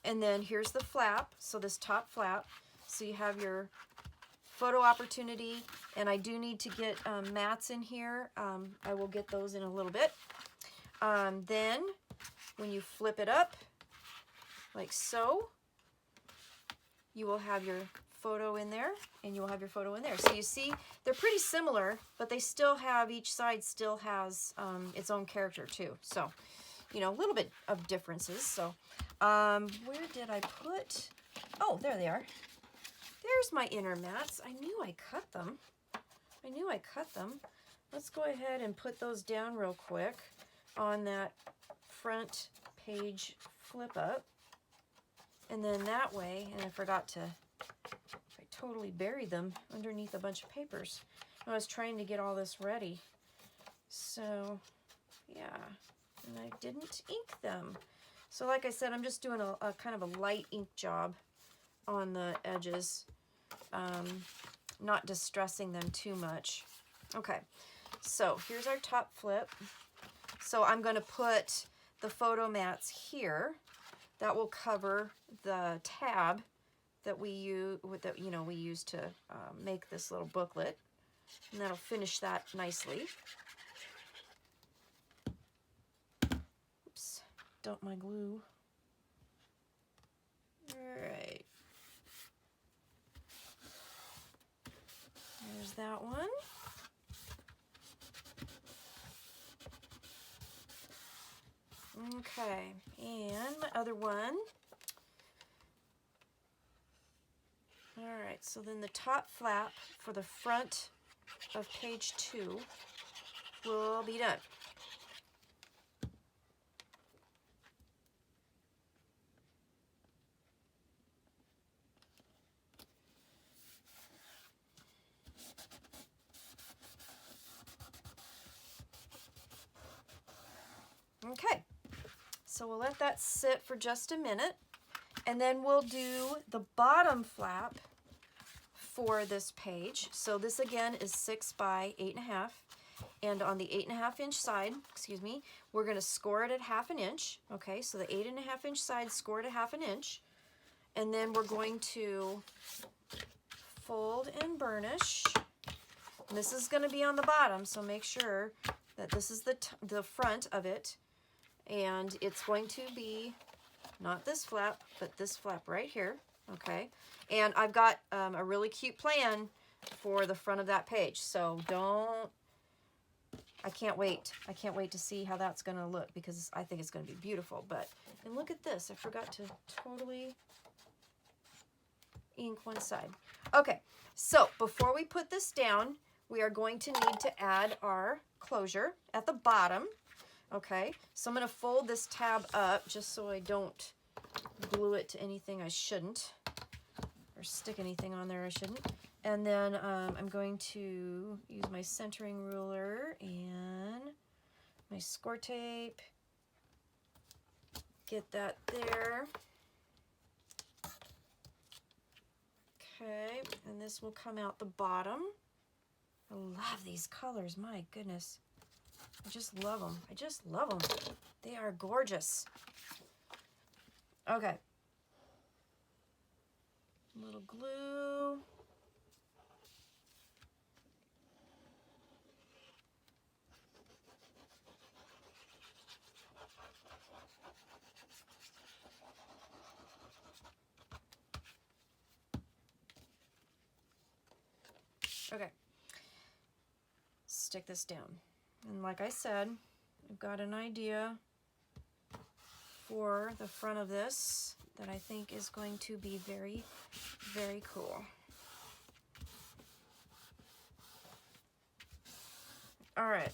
and then here's the flap, so this top flap. So you have your photo opportunity, and I do need to get mats in here. I will get those in a little bit. Then when you flip it up like so, you will have your photo in there, and you will have your photo in there. So you see, they're pretty similar, but they still have, each side still has its own character too. So, you know, a little bit of differences. So, where did I put? Oh, there they are. There's my inner mats. I knew I cut them. I knew I cut them. Let's go ahead and put those down real quick on that front page flip up. And then that way, and I forgot to, I totally buried them underneath a bunch of papers. I was trying to get all this ready. So, yeah, and I didn't ink them. So like I said, I'm just doing a kind of a light ink job on the edges, not distressing them too much. Okay, so here's our top flip. So I'm going to put the photo mats here. That will cover the tab that we use, we use to make this little booklet, and that'll finish that nicely. Oops, dumped my glue. All right. There's that one. Okay, and my other one. All right, so then the top flap for the front of page 2 will be done. Okay, so we'll let that sit for just a minute, and then we'll do the bottom flap for this page. So this again is 6 by 8.5, and on the 8.5 inch side, we're going to score it at 1/2 inch. Okay, so the 8.5 inch side scored at 1/2 inch, and then we're going to fold and burnish. And this is going to be on the bottom, so make sure that this is the front of it. And it's going to be not this flap, but this flap right here, okay? And I've got a really cute plan for the front of that page. So I can't wait. I can't wait to see how that's going to look, because I think it's going to be beautiful. And look at this. I forgot to totally ink one side. Okay, so before we put this down, we are going to need to add our closure at the bottom. Okay, so I'm going to fold this tab up just so I don't glue it to anything I shouldn't, or stick anything on there I shouldn't. And then I'm going to use my centering ruler and my Scoretape, get that there. Okay, and this will come out the bottom. I love these colors, my goodness. I just love them. I just love them. They are gorgeous. Okay. A little glue. Okay. Stick this down. And like I said, I've got an idea for the front of this that I think is going to be very, very cool. All right,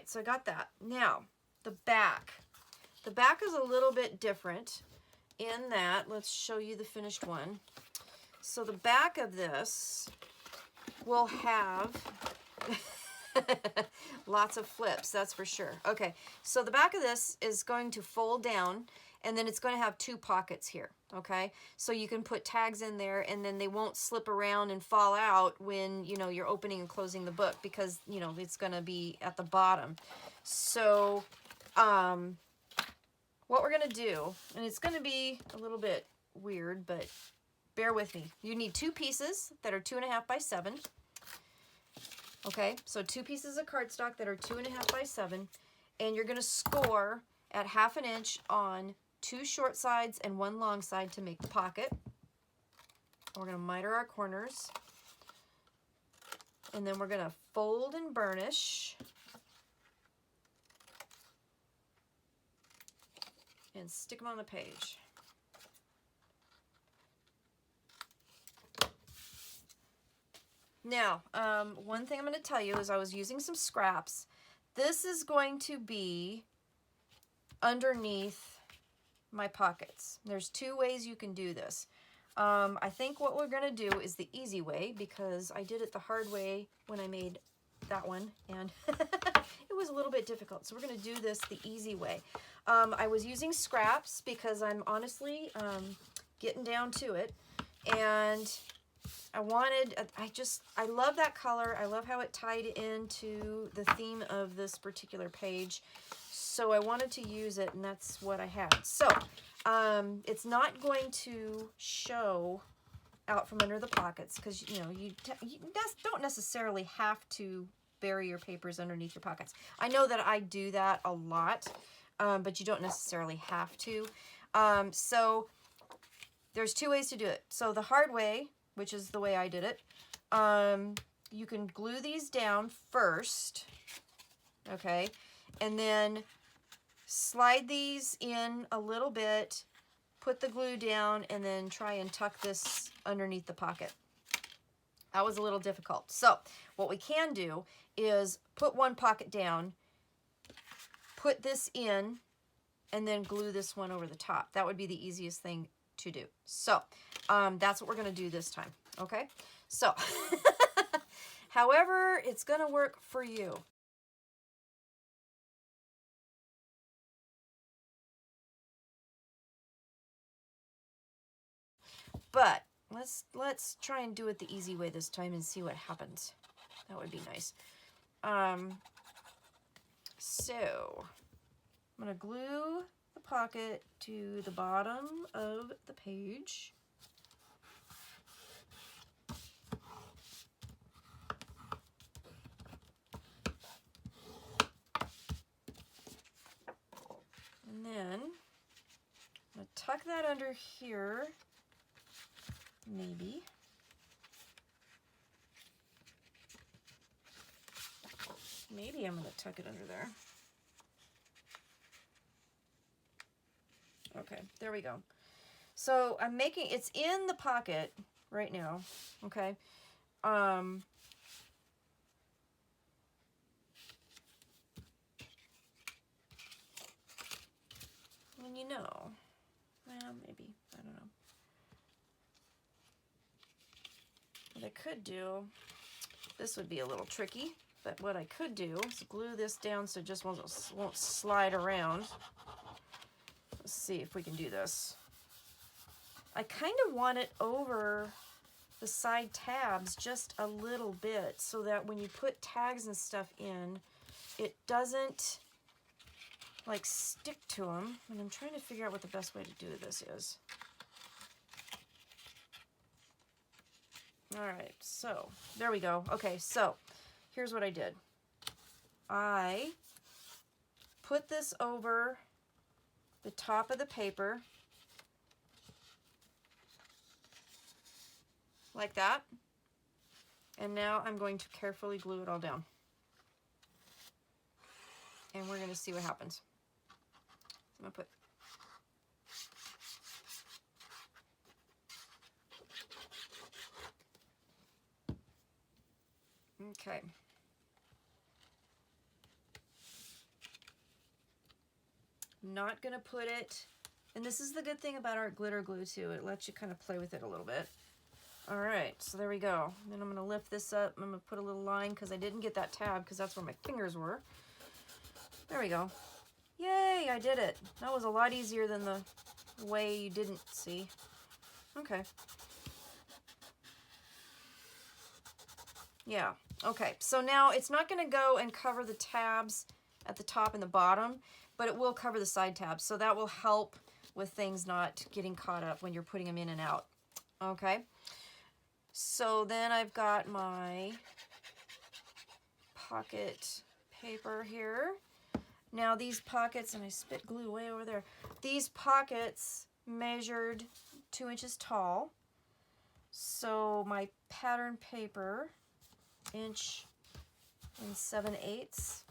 so I got that. Now, the back. The back is a little bit different in that, let's show you the finished one. So the back of this will have lots of flips, that's for sure. Okay, so the back of this is going to fold down, and then it's going to have two pockets here, okay? So you can put tags in there, and then they won't slip around and fall out when, you know, you're opening and closing the book, because, you know, it's going to be at the bottom. So what we're going to do, and it's going to be a little bit weird, but bear with me. You need two pieces that are 2.5 by 7. Okay, so two pieces of cardstock that are 2.5 by 7, and you're going to score at 1/2 inch on 2 short sides and 1 long side to make the pocket. We're going to miter our corners, and then we're going to fold and burnish and stick them on the page. Now, one thing I'm going to tell you is I was using some scraps. This is going to be underneath my pockets. There's 2 ways you can do this. I think what we're going to do is the easy way, because I did it the hard way when I made that one, and it was a little bit difficult. So we're going to do this the easy way. I was using scraps because I'm honestly getting down to it, and I love that color. I love how it tied into the theme of this particular page. So I wanted to use it, and that's what I had. So it's not going to show out from under the pockets, because you know you don't necessarily have to bury your papers underneath your pockets. I know that I do that a lot, but you don't necessarily have to. So there's 2 ways to do it. So the hard way, which is the way I did it, you can glue these down first, okay, and then slide these in a little bit, put the glue down, and then try and tuck this underneath the pocket. That was a little difficult. So what we can do is put one pocket down, put this in, and then glue this one over the top. That would be the easiest thing to do. So that's what we're going to do this time. Okay, so however it's going to work for you. But let's try and do it the easy way this time and see what happens. That would be nice. So I'm going to glue the pocket to the bottom of the page. And then I'm going to tuck that under here, maybe. Maybe I'm going to tuck it under there. Okay, there we go. So I'm making, it's in the pocket right now, okay? And you know, well, maybe, I don't know. What I could do, this would be a little tricky, but what I could do is glue this down so it just won't slide around. Let's see if we can do this. I kind of want it over the side tabs just a little bit so that when you put tags and stuff in, it doesn't like stick to them. And I'm trying to figure out what the best way to do this is. All right, so there we go. Okay, so here's what I did. I put this over the top of the paper like that. And now I'm going to carefully glue it all down. And we're going to see what happens. So I'm going to put okay. Not going to put it, and this is the good thing about art glitter glue too, it lets you kind of play with it a little bit. All right, so there we go. Then I'm going to lift this up. I'm going to put a little line because I didn't get that tab because that's where my fingers were. There we go. Yay, I did it. That was a lot easier than the way you didn't see. Okay. Yeah, okay. So now it's not going to go and cover the tabs at the top and the bottom, but it will cover the side tabs. So that will help with things not getting caught up when you're putting them in and out. Okay. So then I've got my pocket paper here. Now these pockets, and I spit glue way over there, these pockets measured 2 inches tall. So my pattern paper, 1 7/8.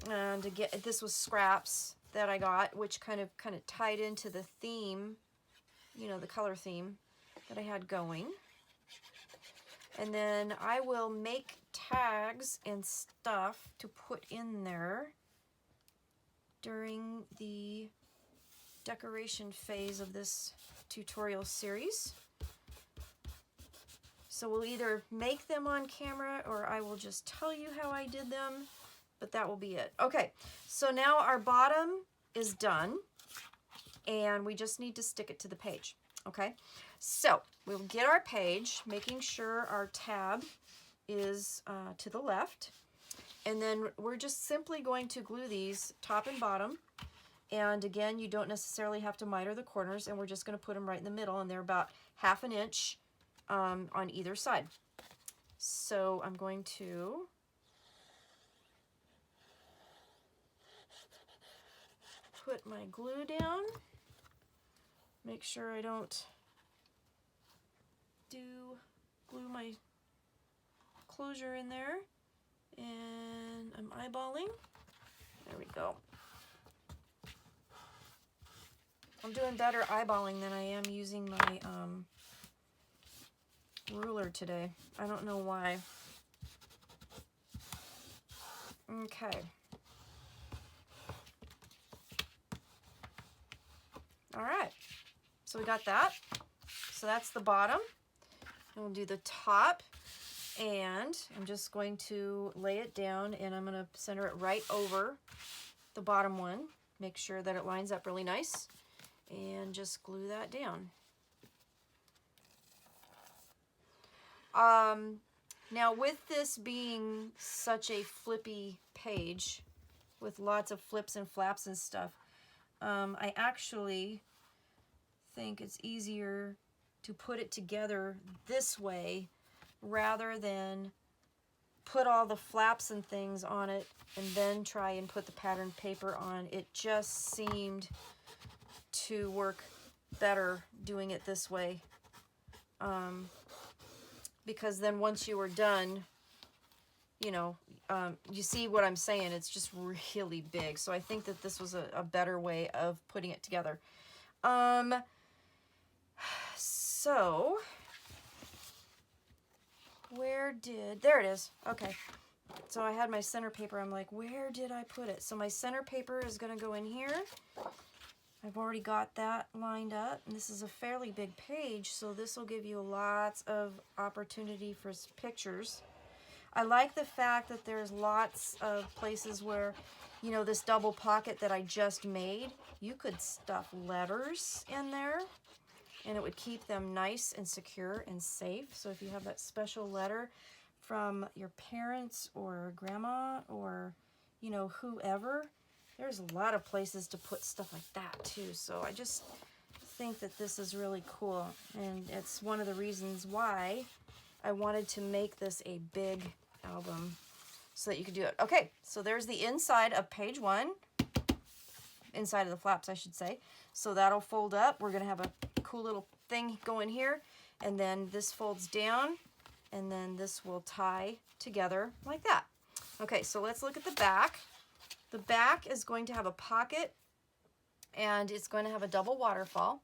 And again, this was scraps that I got, which kind of tied into the theme, you know, the color theme that I had going. And then I will make tags and stuff to put in there during the decoration phase of this tutorial series. So we'll either make them on camera or I will just tell you how I did them, but that will be it. Okay, so now our bottom is done and we just need to stick it to the page. Okay, so we'll get our page, making sure our tab is to the left, and then we're just simply going to glue these top and bottom. And again, you don't necessarily have to miter the corners, and we're just going to put them right in the middle, and they're about 1/2 inch on either side. So I'm going to put my glue down, make sure I don't glue my closure in there, and I'm eyeballing. There we go. I'm doing better eyeballing than I am using my ruler today. I don't know why. Okay. All right. So we got that. So that's the bottom. And we'll do the top. And I'm just going to lay it down, and I'm going to center it right over the bottom one. Make sure that it lines up really nice. And just glue that down. Now with this being such a flippy page with lots of flips and flaps and stuff, I actually think it's easier to put it together this way rather than put all the flaps and things on it and then try and put the patterned paper on. It just seemed to work better doing it this way. because then once you were done, you know, you see what I'm saying? It's just really big. So I think that this was a better way of putting it together. So there it is. Okay. So I had my center paper. I'm like, where did I put it? So my center paper is going to go in here. I've already got that lined up. And this is a fairly big page, so this will give you lots of opportunity for pictures. I like the fact that there's lots of places where, you know, this double pocket that I just made, you could stuff letters in there and it would keep them nice and secure and safe. So if you have that special letter from your parents or grandma or, you know, whoever, there's a lot of places to put stuff like that too. So I just think that this is really cool, and it's one of the reasons why I wanted to make this a big album so that you could do it. Okay, so there's the inside of page 1, inside of the flaps, I should say. So that'll fold up. We're gonna have a cool little thing going here, and then this folds down, and then this will tie together like that. Okay, so let's look at the back. The back is going to have a pocket, and it's going to have a double waterfall.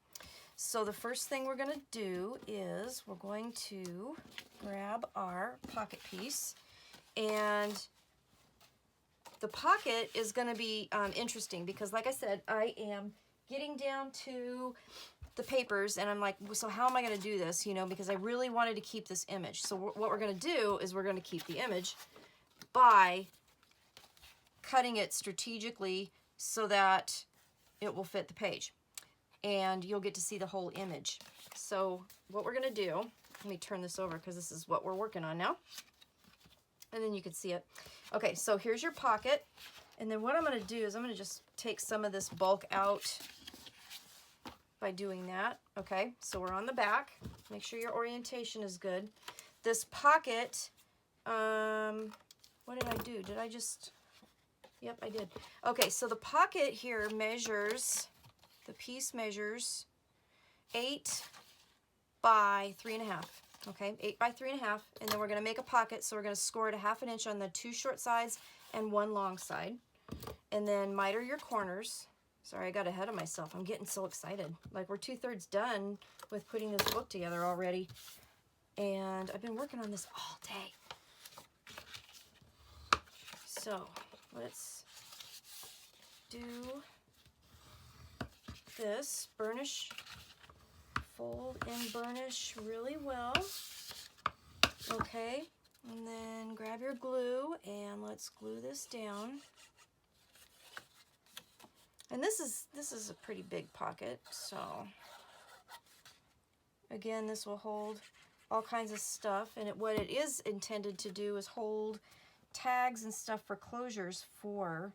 So the first thing we're going to do is we're going to grab our pocket piece, and the pocket is going to be interesting because, like I said, I am getting down to the papers, and I'm like, so how am I going to do this, you know, because I really wanted to keep this image. So what we're going to do is we're going to keep the image by cutting it strategically so that it will fit the page, and you'll get to see the whole image. So what we're going to do, let me turn this over because this is what we're working on now, and then you can see it. Okay, so here's your pocket, and then what I'm going to do is I'm going to just take some of this bulk out by doing that. Okay, so we're on the back. Make sure your orientation is good. This pocket, what did I do? Did I just... Yep, I did. Okay, so the pocket here measures, the piece measures 8 by 3.5. Okay, 8 by 3.5, and then we're going to make a pocket, so we're going to score it 1/2 inch on the 2 short sides and 1 long side. And then miter your corners. Sorry, I got ahead of myself. I'm getting so excited. Like, we're 2/3 done with putting this book together already. And I've been working on this all day. So let's do this. Burnish, fold and burnish really well. Okay, and then grab your glue and let's glue this down. And this is a pretty big pocket, so again, this will hold all kinds of stuff, and what it is intended to do is hold tags and stuff for closures for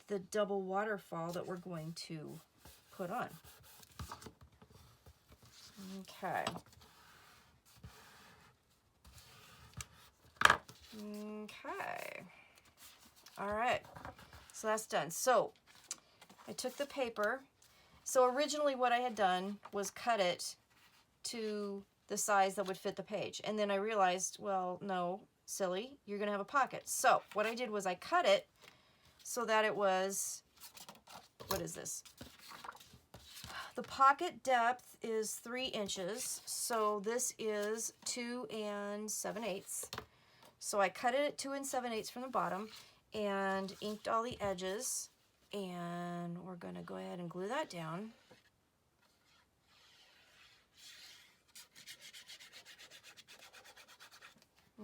the double waterfall that we're going to put on. Okay. Okay. All right. So that's done. So I took the paper. So originally what I had done was cut it to the size that would fit the page. And then I realized, well, no, silly, you're going to have a pocket. So what I did was I cut it so that it was, what is this? The pocket depth is 3 inches. So this is 2 7/8. So I cut it at 2 7/8 from the bottom and inked all the edges. And we're going to go ahead and glue that down.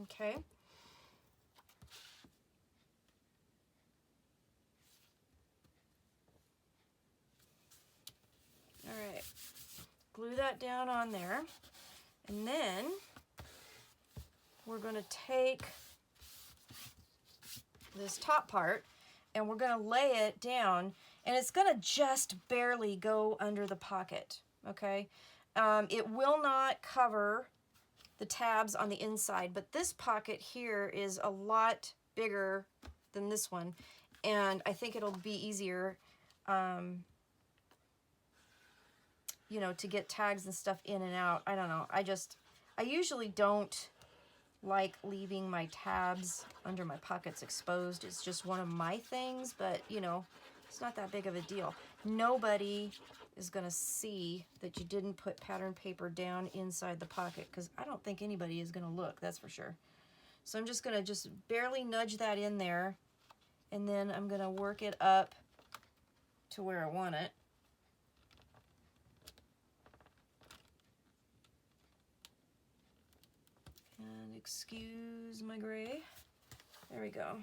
Okay. All right. Glue that down on there. And then we're going to take this top part and we're going to lay it down, and it's going to just barely go under the pocket. Okay. It will not cover the tabs on the inside, but this pocket here is a lot bigger than this one, and I think it'll be easier, you know, to get tags and stuff in and out. I don't know. I usually don't like leaving my tabs under my pockets exposed. It's just one of my things, but you know, it's not that big of a deal. Nobody is gonna see that you didn't put pattern paper down inside the pocket, because I don't think anybody is gonna look, that's for sure. So I'm just gonna barely nudge that in there, and then I'm gonna work it up to where I want it. And excuse my gray. There we go.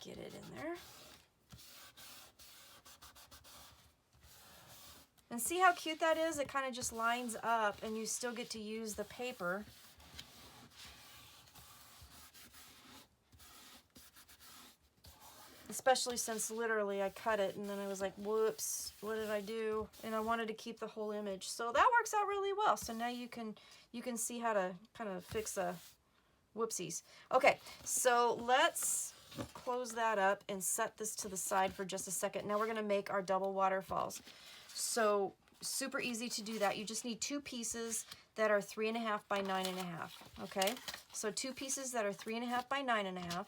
Get it in there. And see how cute that is? It kind of just lines up and you still get to use the paper. Especially since literally I cut it and then I was like, whoops, what did I do? And I wanted to keep the whole image. So that works out really well. So now you can see how to kind of fix a whoopsies. Okay, so let's close that up and set this to the side for just a second. Now we're gonna make our double waterfalls. So super easy to do that. You just need 2 pieces that are 3.5 by 9.5. Okay, so 2 pieces that are 3.5 by 9.5.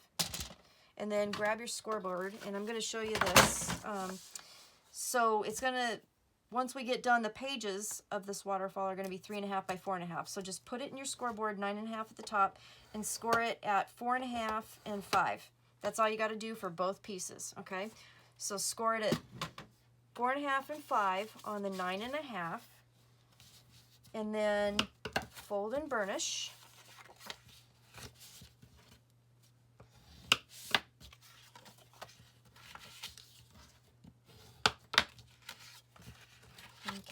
And then grab your scoreboard, and I'm going to show you this. So it's going to, once we get done, the pages of this waterfall are going to be 3.5 by 4.5. So just put it in your scoreboard, 9.5 at the top, and score it at 4.5 and 5. That's all you got to do for both pieces, okay? So score it at 4.5 and 5 on the 9.5, and then fold and burnish.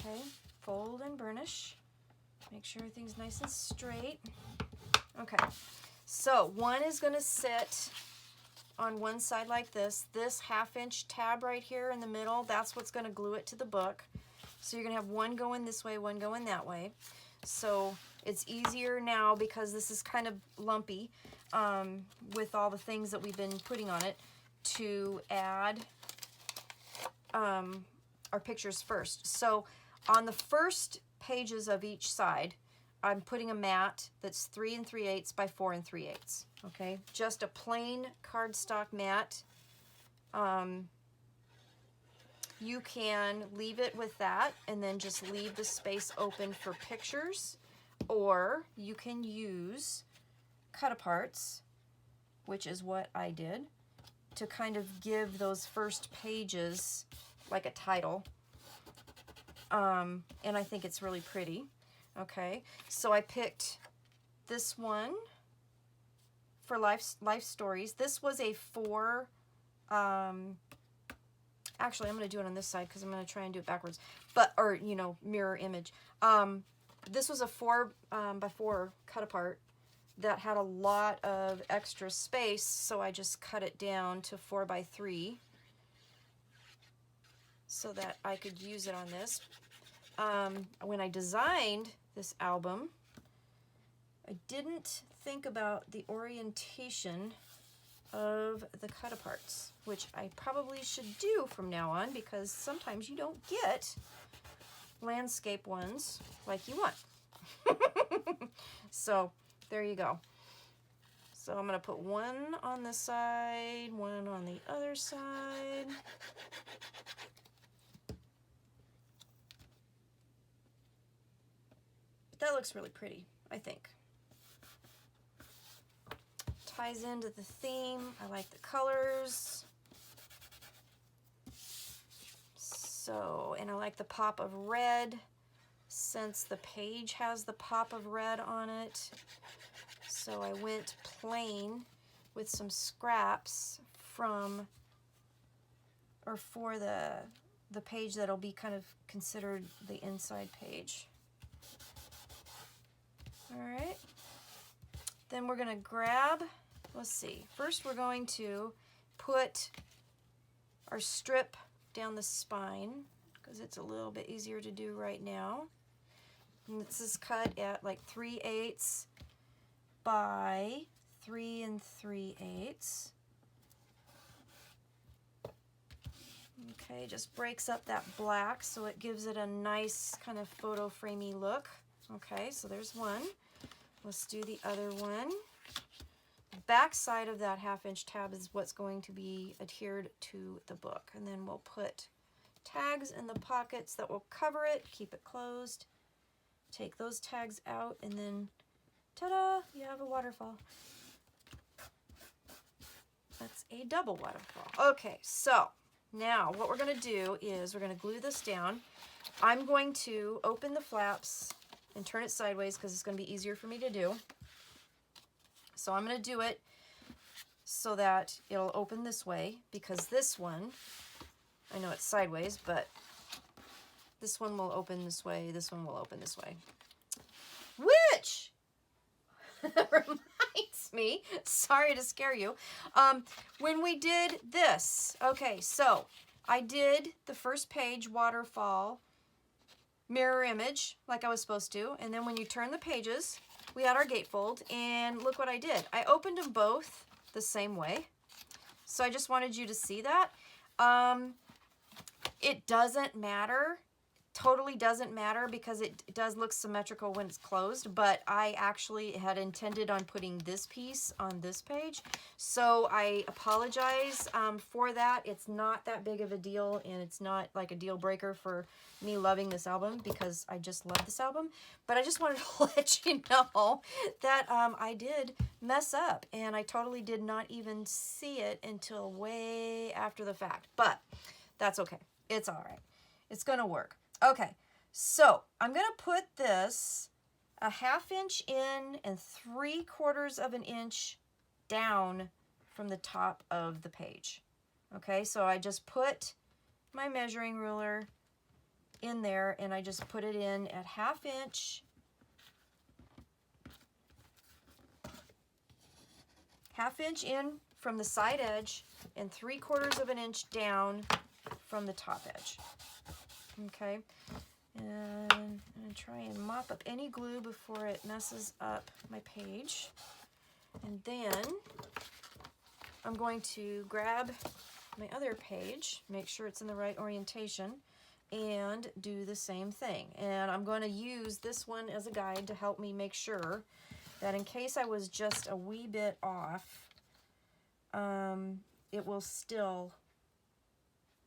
Okay, fold and burnish. Make sure everything's nice and straight. Okay, so one is going to sit on one side like this. This 1/2-inch tab right here in the middle, that's what's going to glue it to the book. So you're going to have one going this way, one going that way. So it's easier now because this is kind of lumpy with all the things that we've been putting on it, to add our pictures first. So on the first pages of each side, I'm putting a mat that's 3 3/8 by 4 3/8. Okay, just a plain cardstock mat. You can leave it with that and then just leave the space open for pictures, or you can use cut-aparts, which is what I did, to kind of give those first pages like a title. And I think it's really pretty. Okay, so I picked this one for life stories. This was a 4, actually I'm going to do it on this side because I'm going to try and do it backwards, or you know, mirror image. This was a 4 by 4 cut apart that had a lot of extra space, so I just cut it down to 4 by 3 so that I could use it on this. When I designed this album, I didn't think about the orientation of the cut-aparts, which I probably should do from now on, because sometimes you don't get landscape ones like you want. So there you go. So I'm going to put one on this side, one on the other side. That looks really pretty, I think. Ties into the theme. I like the colors. So, and I like the pop of red, since the page has the pop of red on it. So I went plain with some scraps from, or for the page that'll be kind of considered the inside page. All right, then we're gonna grab, let's see, first we're going to put our strip down the spine, because it's a little bit easier to do right now. And this is cut at like 3/8 by 3 3/8. Okay, just breaks up that black so it gives it a nice kind of photo framey look. Okay, so there's one. Let's do the other one. The back side of that 1/2" tab is what's going to be adhered to the book. And then we'll put tags in the pockets that will cover it, keep it closed. Take those tags out, and then ta-da, you have a waterfall. That's a double waterfall. Okay, so now what we're going to do is we're going to glue this down. I'm going to open the flaps and turn it sideways because it's going to be easier for me to do. So I'm going to do it so that it'll open this way, because this one, I know it's sideways, but this one will open this way, this one will open this way. Which reminds me, sorry to scare you, when we did this, okay, so I did the first page waterfall mirror image like I was supposed to, and then when you turn the pages, we had our gatefold, and look what I did. I opened them both the same way, so I just wanted you to see that. It doesn't matter, totally doesn't matter, because it does look symmetrical when it's closed, but I actually had intended on putting this piece on this page, so I apologize for that. It's not that big of a deal, and it's not like a deal breaker for me loving this album, because I just love this album, but I just wanted to let you know that I did mess up, and I totally did not even see it until way after the fact, but that's okay. It's all right. It's gonna work. Okay, so I'm gonna put this a 1/2 inch in and 3/4 of an inch down from the top of the page. Okay, so I just put my measuring ruler in there, and I just put it in at 1/2 inch, 1/2 inch in from the side edge, and 3/4 of an inch down from the top edge. Okay, and I'm going to try and mop up any glue before it messes up my page. And then I'm going to grab my other page, make sure it's in the right orientation, and do the same thing. And I'm going to use this one as a guide to help me make sure that in case I was just a wee bit off, it will still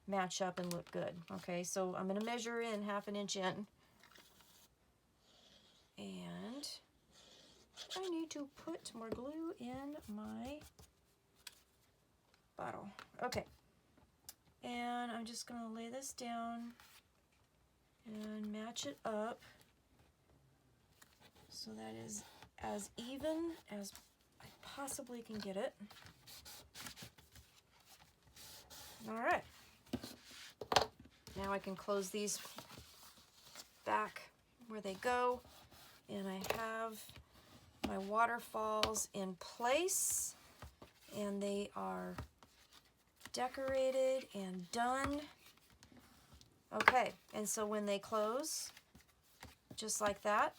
match up and look good. Okay, so I'm going to measure in 1/2 inch in, and I need to put more glue in my bottle. Okay, and I'm just going to lay this down and match it up so that is as even as I possibly can get it. All right. Now I can close these back where they go, and I have my waterfalls in place, and they are decorated and done. Okay, and so when they close, just like that,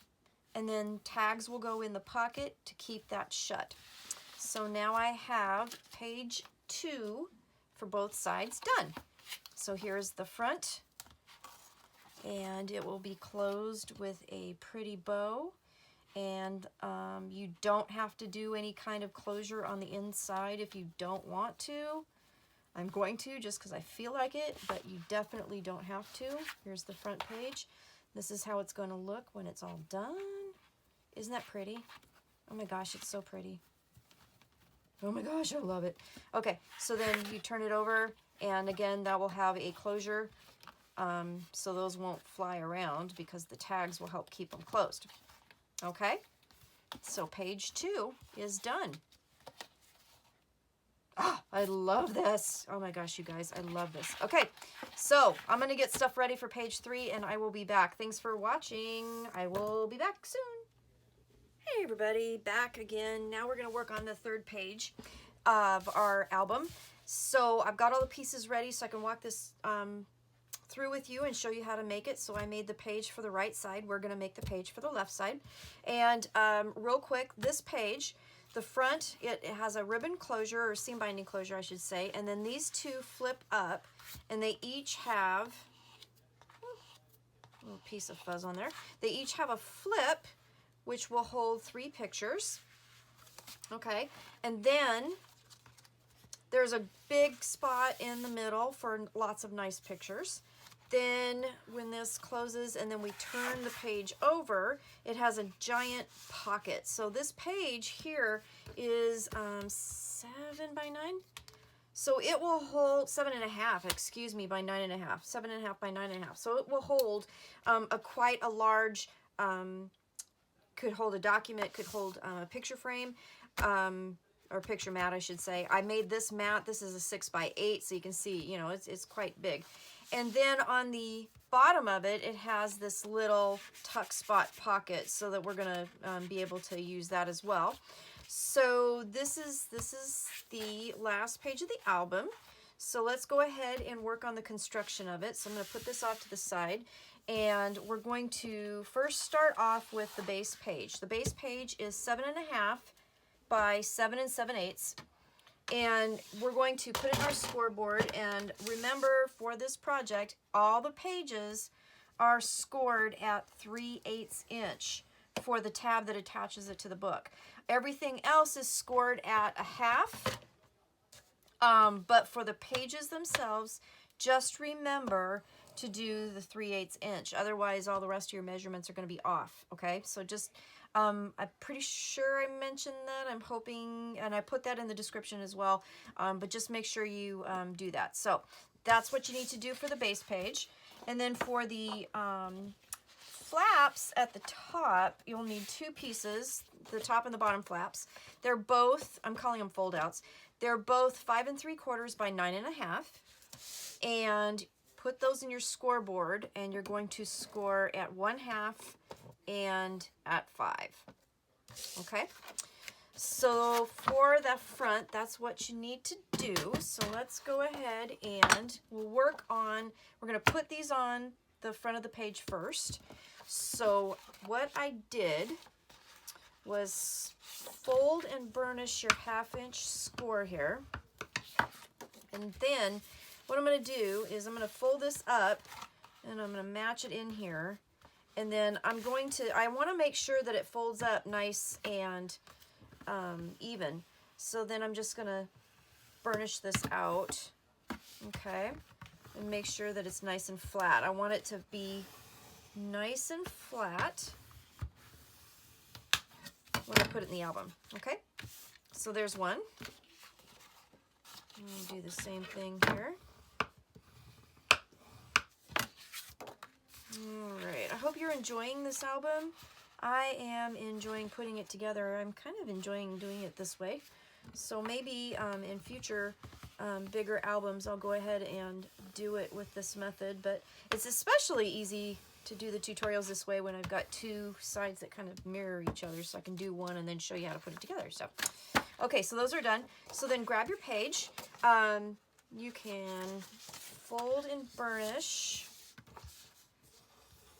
and then tags will go in the pocket to keep that shut. So now I have page 2 for both sides done. So here's the front, and it will be closed with a pretty bow, and you don't have to do any kind of closure on the inside if you don't want to. I'm going to just because I feel like it, but you definitely don't have to. Here's the front page. This is how it's going to look when it's all done. Isn't that pretty? Oh my gosh, it's so pretty. Oh my gosh, I love it. Okay, so then you turn it over, and again, that will have a closure, so those won't fly around because the tags will help keep them closed. Okay, so page 2 is done. Oh, I love this. Oh my gosh, you guys, I love this. Okay, so I'm going to get stuff ready for page 3, and I will be back. Thanks for watching. I will be back soon. Hey everybody, back again. Now we're going to work on the 3rd page of our album. So I've got all the pieces ready so I can walk this through with you and show you how to make it. So I made the page for the right side. We're going to make the page for the left side. And real quick, this page, the front, it has a ribbon closure, or seam binding closure I should say, and then these two flip up, and they each have little piece of fuzz on there. They each have a flip, which will hold 3 pictures. Okay, and then there's a big spot in the middle for lots of nice pictures. Then when this closes and then we turn the page over, it has a giant pocket. So this page here is 7 by 9. So it will hold 7.5, excuse me, by 9.5, 7.5 by 9.5. So it will hold quite a large, could hold a document, could hold a picture frame, or picture mat, I should say. I made this mat. This is a 6 by 8, so you can see, you know, it's quite big. And then on the bottom of it, it has this little tuck spot pocket, so that we're gonna be able to use that as well. So this is the last page of the album. So let's go ahead and work on the construction of it. So I'm going to put this off to the side, and we're going to first start off with the base page. The base page is 7.5 by 7 7/8, and we're going to put it in our scoreboard. And remember, for this project, all the pages are scored at 3/8 inch for the tab that attaches it to the book. Everything else is scored at 1/2. But for the pages themselves, just remember to do the 3/8 inch. Otherwise, all the rest of your measurements are going to be off. Okay, so just, I'm pretty sure I mentioned that. I'm hoping, and I put that in the description as well. But just make sure you do that. So that's what you need to do for the base page. And then for the flaps at the top, you'll need 2 pieces, the top and the bottom flaps. They're both, I'm calling them fold outs. They're both 5 3/4 by 9.5, and put those in your scoreboard, and you're going to score at 1/2 and at 5. Okay, so for the front, that's what you need to do. So let's go ahead and we'll work on, we're going to put these on the front of the page first. So what I did was fold and burnish your 1/2 inch score here. And then what I'm going to do is I'm going to fold this up, and I'm going to match it in here. And then I'm going to, I want to make sure that it folds up nice and even. So then I'm just going to burnish this out, okay, and make sure that it's nice and flat. I want it to be nice and flat when I put it in the album. Okay, so there's one. I'm going to do the same thing here. Alright, I hope you're enjoying this album. I am enjoying putting it together. I'm kind of enjoying doing it this way. So maybe in future bigger albums, I'll go ahead and do it with this method. But it's especially easy to do the tutorials this way when I've got 2 sides that kind of mirror each other, so I can do one and then show you how to put it together. So, okay, so those are done. So then grab your page. You can fold and burnish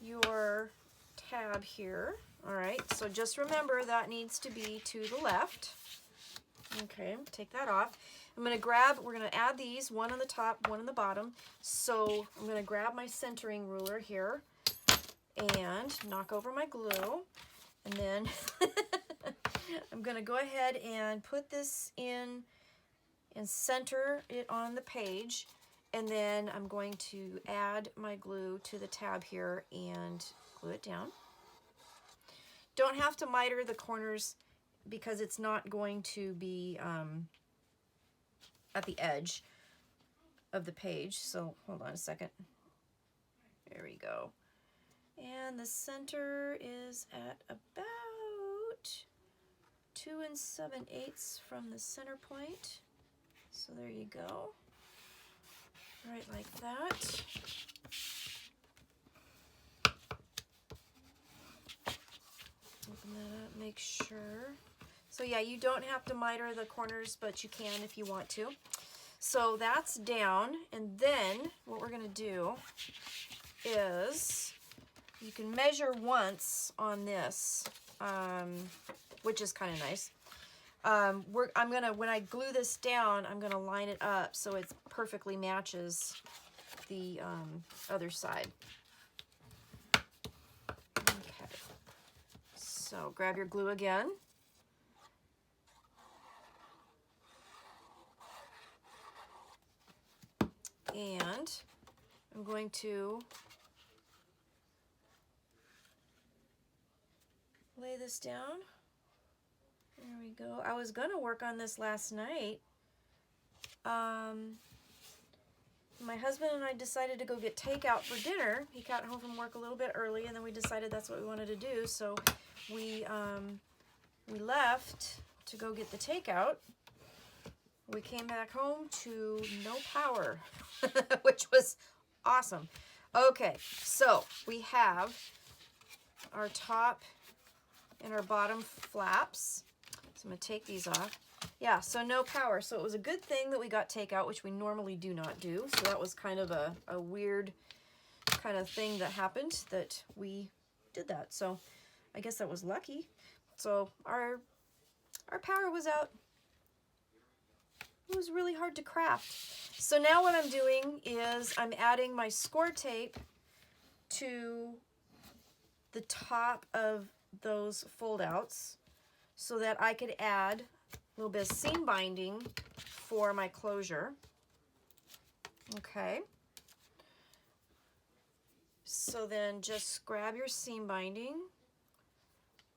your tab here. All right, so just remember that needs to be to the left. Okay, take that off. I'm going to grab, we're going to add these, one on the top, one on the bottom. So I'm going to grab my centering ruler here and knock over my glue. And then I'm going to go ahead and put this in and center it on the page. And then I'm going to add my glue to the tab here and glue it down. Don't have to miter the corners because it's not going to be at the edge of the page. So hold on a second. There we go. And the center is at about 2 7/8 from the center point. So there you go. Right like that. Open that up, make sure. So yeah, you don't have to miter the corners, but you can if you want to. So that's down, and then what we're going to do is you can measure once on this, which is kind of nice. I'm gonna, when I glue this down, I'm gonna line it up so it perfectly matches the other side. So grab your glue again. And I'm going to lay this down. There we go. I was going to work on this last night. My husband and I decided to go get takeout for dinner. He got home from work a little bit early, and then we decided that's what we wanted to do. So we left to go get the takeout. We came back home to no power, which was awesome. Okay, so we have our top and our bottom flaps. So I'm going to take these off. Yeah, so no power. So it was a good thing that we got takeout, which we normally do not do. So that was kind of a weird kind of thing that happened that we did that. So I guess that was lucky. So our power was out. It was really hard to craft. So now what I'm doing is I'm adding my Scoretape to the top of those fold outs so that I could add a little bit of seam binding for my closure. Okay. So then just grab your seam binding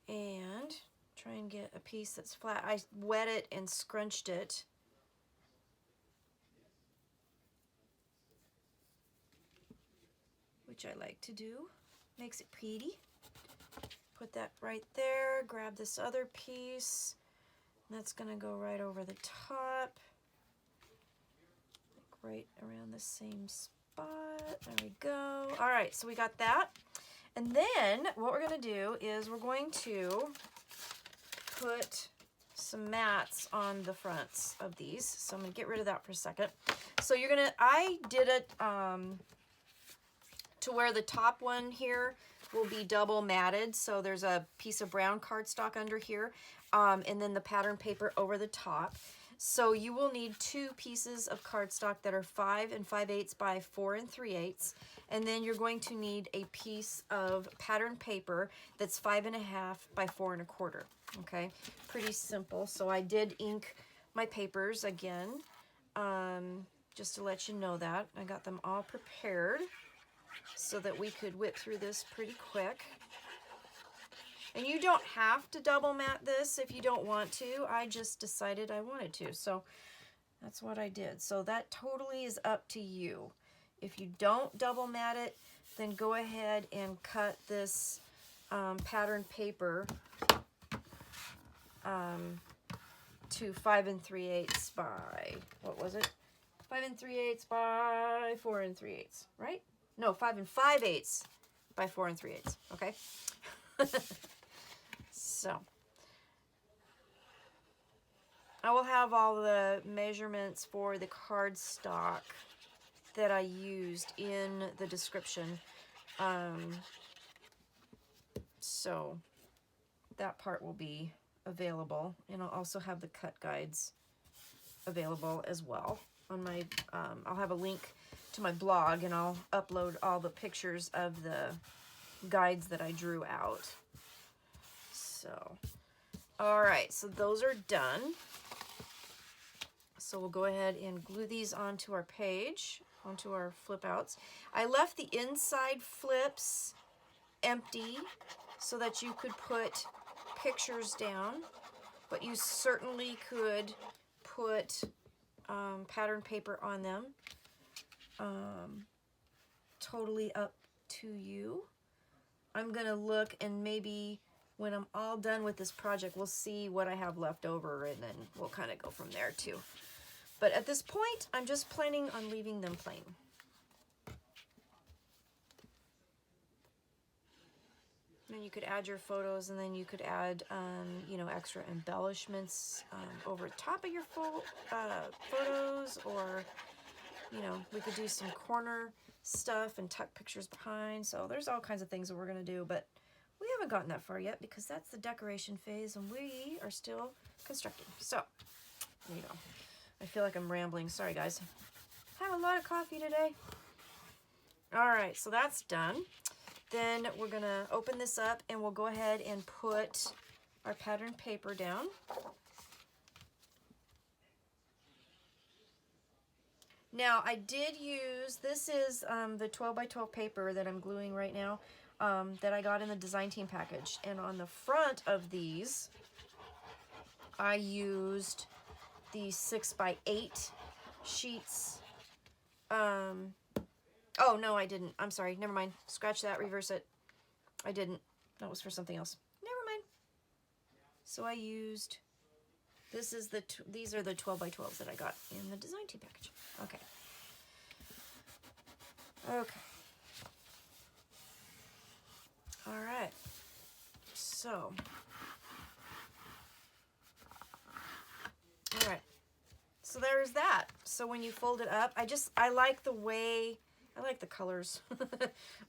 and try and get a piece that's flat. I wet it and scrunched it. Which I like to do. Makes it pretty. Put that right there. Grab this other piece. That's going to go right over the top. Like right around the same spot. There we go. All right, so we got that. And then what we're going to do is we're going to put some mats on the fronts of these. So I'm going to get rid of that for a second. So you're going to, I did it to where the top one here will be double matted. So there's a piece of brown cardstock under here. And then the pattern paper over the top. So you will need 2 pieces of cardstock that are 5 5/8 by 4 3/8. And then you're going to need a piece of pattern paper that's 5 1/2 by 4 1/4. Okay, pretty simple. So I did ink my papers again, just to let you know that. I got them all prepared so that we could whip through this pretty quick. And you don't have to double mat this if you don't want to. I just decided I wanted to, so that's what I did. So that totally is up to you. If you don't double mat it, then go ahead and cut this pattern paper to 5 3/8 by, what was it? 5 3/8 by 4 3/8, right? No, 5 5/8 by 4 3/8, okay? So, I will have all the measurements for the cardstock that I used in the description. So, that part will be available. And I'll also have the cut guides available as well. On my, I'll have a link to my blog and I'll upload all the pictures of the guides that I drew out. So, all right, so those are done. So we'll go ahead and glue these onto our page, onto our flip outs. I left the inside flips empty so that you could put pictures down, but you certainly could put pattern paper on them. Totally up to you. I'm gonna look and maybe when I'm all done with this project, we'll see what I have left over and then we'll kind of go from there too. But at this point, I'm just planning on leaving them plain. And you could add your photos and then you could add, you know, extra embellishments over top of your photos, or, you know, we could do some corner stuff and tuck pictures behind. So there's all kinds of things that we're going to do, but we haven't gotten that far yet because that's the decoration phase and we are still constructing. So there you go. I feel like I'm rambling. Sorry, guys. I have a lot of coffee today. All right, so that's done. Then we're gonna open this up and we'll go ahead and put our pattern paper down. Now I did use, this is the 12 by 12 paper that I'm gluing right now, that I got in the design team package. And on the front of these, I used the 6 by 8 sheets. Oh no, I didn't. I'm sorry, never mind. Scratch that, reverse it. I didn't. That was for something else. Never mind. So I used, this is these are the 12 by 12s that I got in the design team package. Okay. Okay. All right. So. All right. So there's that. So when you fold it up, I like the way, I like the colors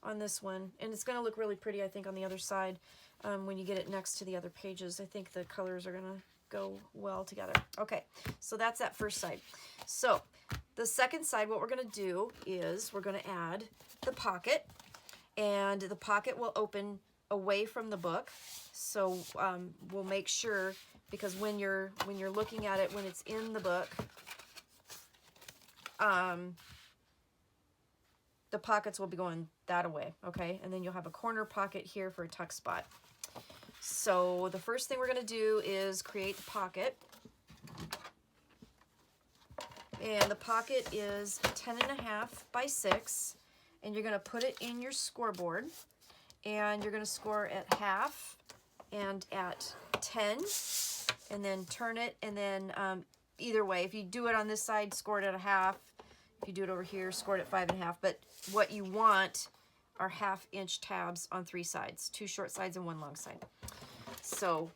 on this one. And it's going to look really pretty, I think, on the other side when you get it next to the other pages. I think the colors are going to go well together. Okay, so that's that first side. So the second side, what we're going to do is we're going to add the pocket, and the pocket will open away from the book. So we'll make sure, because when you're looking at it when it's in the book, the pockets will be going that away, okay? And then you'll have a corner pocket here for a tuck spot. So the first thing we're going to do is create the pocket. And the pocket is 10.5 by 6, and you're going to put it in your scoreboard, and you're going to score at half and at 10, and then turn it, and then either way, if you do it on this side, score it at a half. If you do it over here, score it at 5.5. But what you want are 1/2 inch tabs on 3 sides, 2 short sides and 1 long side. So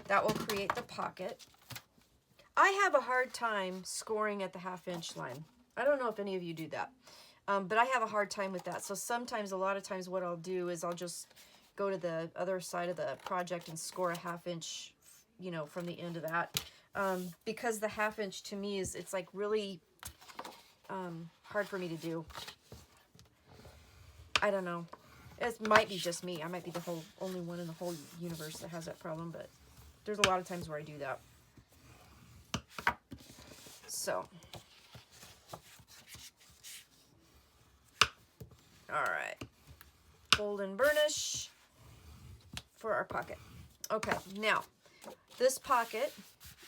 that will create the pocket. I have a hard time scoring at the 1/2 inch line. I don't know if any of you do that, but I have a hard time with that. So sometimes, a lot of times, what I'll do is I'll just go to the other side of the project and score a 1/2 inch, you know, from the end of that. Because the 1/2 inch to me it's like really hard for me to do. I don't know. It might be just me. I might be the only one in the whole universe that has that problem, but there's a lot of times where I do that. So, all right, fold and burnish for our pocket. Okay, now this pocket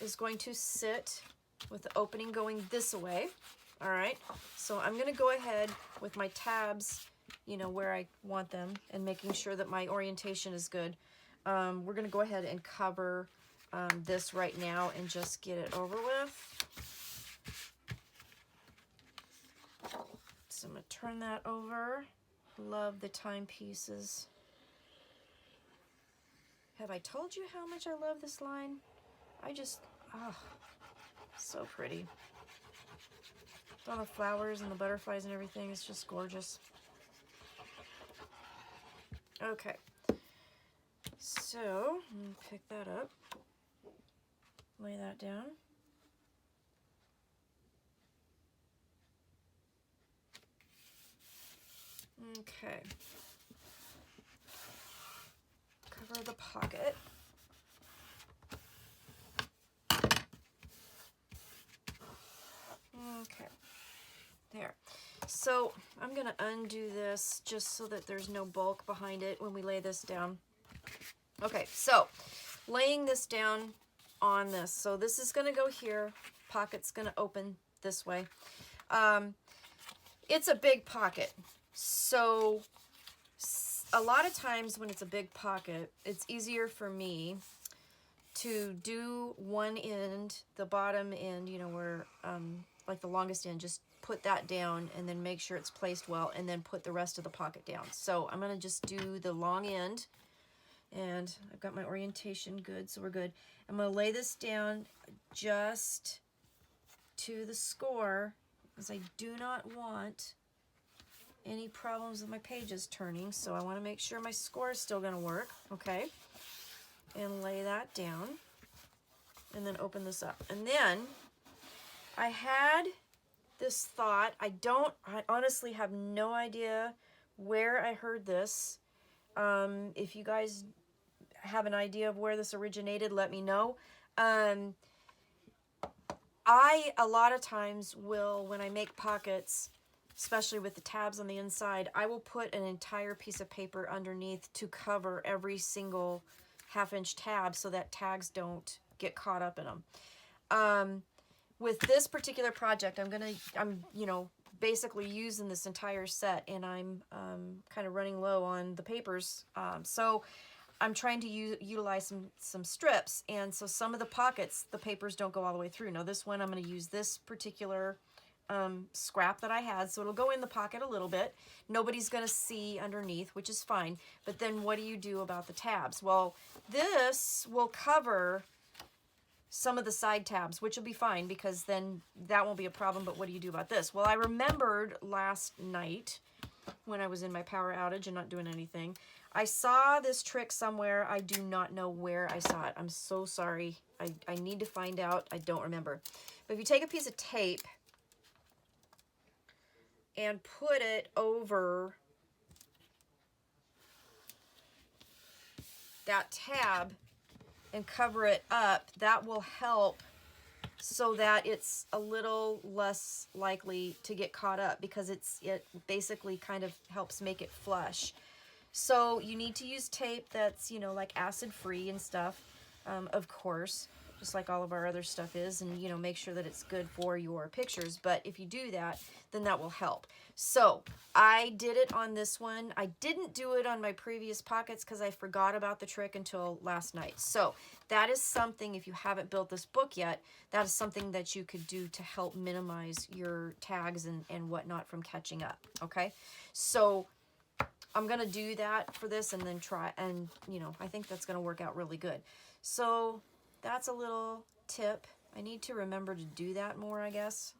is going to sit with the opening going this way. All right, so I'm going to go ahead with my tabs, you know, where I want them, and making sure that my orientation is good. We're going to go ahead and cover this right now and just get it over with. So I'm going to turn that over. Love the timepieces. Have I told you how much I love this line? Oh, so pretty. All the flowers and the butterflies and everything, it's just gorgeous. Okay, so I'm going to pick that up, lay that down. Okay, cover the pocket. Okay, there. So I'm going to undo this just so that there's no bulk behind it when we lay this down. Okay, so laying this down on this. So this is going to go here. Pocket's going to open this way. It's a big pocket. So a lot of times when it's a big pocket, it's easier for me to do one end, the bottom end, you know, where like the longest end, just put that down and then make sure it's placed well, and then put the rest of the pocket down. So I'm going to just do the long end, and I've got my orientation good, so we're good. I'm going to lay this down just to the score, because I do not want any problems with my pages turning, so I want to make sure my score is still going to work. Okay, and lay that down, and then open this up. And then I had this thought, I honestly have no idea where I heard this. If you guys have an idea of where this originated, let me know. I, a lot of times, will, when I make pockets, especially with the tabs on the inside, I will put an entire piece of paper underneath to cover every single half-inch tab so that tags don't get caught up in them. With this particular project, I'm you know, basically using this entire set, and I'm kind of running low on the papers. So I'm trying to utilize some strips, and so some of the pockets, the papers don't go all the way through. Now this one, I'm going to use this particular scrap that I had, so it'll go in the pocket a little bit. Nobody's going to see underneath, which is fine. But then what do you do about the tabs? Well, this will cover some of the side tabs, which will be fine because then that won't be a problem. But what do you do about this? Well, I remembered last night when I was in my power outage and not doing anything, I saw this trick somewhere. I do not know where I saw it. I'm so sorry. I need to find out. I don't remember. But if you take a piece of tape and put it over that tab and cover it up, that will help so that it's a little less likely to get caught up, because it basically kind of helps make it flush. So you need to use tape that's, you know, like acid free and stuff, of course, just like all of our other stuff is, and, you know, make sure that it's good for your pictures. But if you do that, then that will help. So I did it on this one. I didn't do it on my previous pockets because I forgot about the trick until last night. So that is something, if you haven't built this book yet, that is something that you could do to help minimize your tags and whatnot from catching up. Okay, so I'm gonna do that for this and then try, and you know, I think that's gonna work out really good. So that's a little tip. I need to remember to do that more, I guess,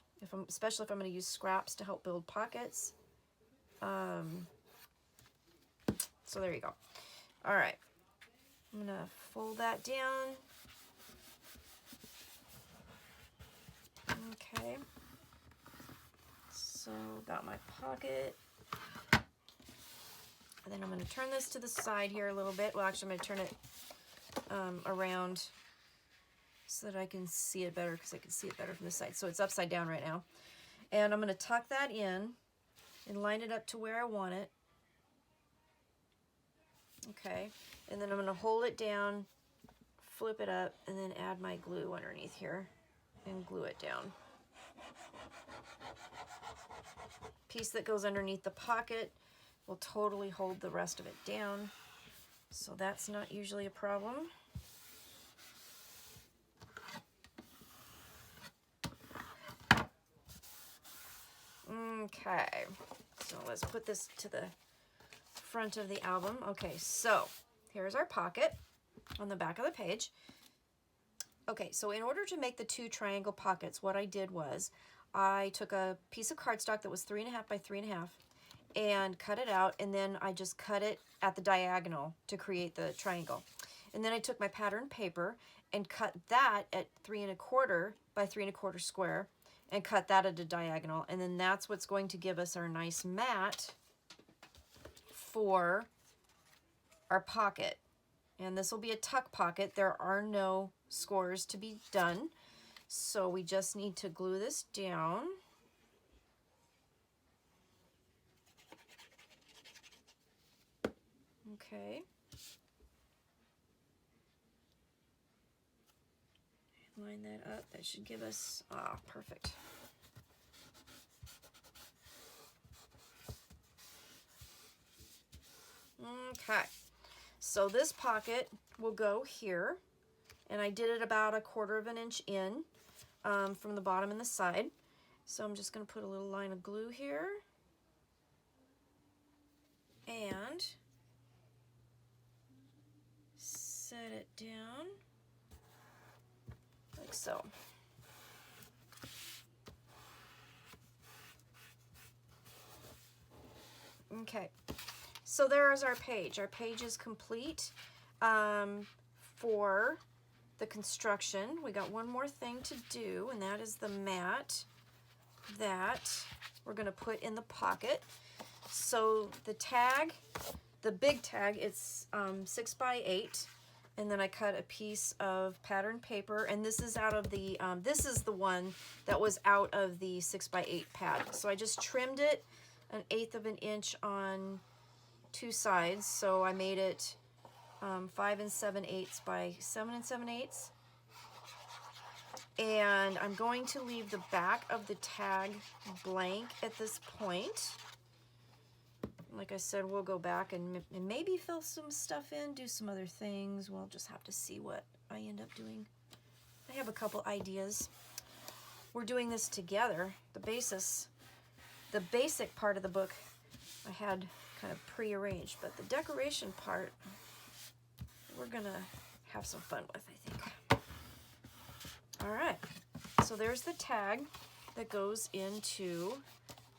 especially if I'm gonna use scraps to help build pockets. So there you go. All right, I'm gonna fold that down. Okay, so got my pocket. And then I'm going to turn this to the side here a little bit. Well, actually, I'm going to turn it around so that I can see it better, because I can see it better from this side. So it's upside down right now. And I'm going to tuck that in and line it up to where I want it. Okay. And then I'm going to hold it down, flip it up, and then add my glue underneath here and glue it down. Piece that goes underneath the pocket will totally hold the rest of it down, so that's not usually a problem. Okay, so let's put this to the front of the album. Okay, so here's our pocket on the back of the page. Okay, so in order to make the two triangle pockets, what I did was I took a piece of cardstock that was 3.5 by 3.5 and cut it out, and then I just cut it at the diagonal to create the triangle. And then I took my pattern paper and cut that at 3.25 by 3.25 square and cut that at a diagonal, and then that's what's going to give us our nice mat for our pocket. And this will be a tuck pocket. There are no scores to be done, so we just need to glue this down. Okay. Line that up. That should give us, perfect. Okay. So this pocket will go here, and I did it about 1/4 inch in from the bottom and the side. So I'm just going to put a little line of glue here and set it down like so. Okay, so there is our page. Our page is complete for the construction. We got one more thing to do, and that is the mat that we're going to put in the pocket. So the tag, the big tag, it's 6 by 8, and then I cut a piece of pattern paper, and this is out of the, this is the one that was out of the 6 by 8 pad. So I just trimmed it 1/8 of an inch on 2 sides, so I made it 5 7/8 by 7 7/8. And I'm going to leave the back of the tag blank at this point. Like I said, we'll go back and maybe fill some stuff in, do some other things. We'll just have to see what I end up doing. I have a couple ideas. We're doing this together. The basic part of the book I had kind of pre-arranged, but the decoration part we're gonna have some fun with, I think. All right, so there's the tag that goes into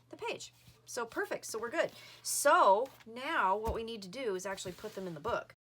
the page. So perfect, so we're good. So now what we need to do is actually put them in the book.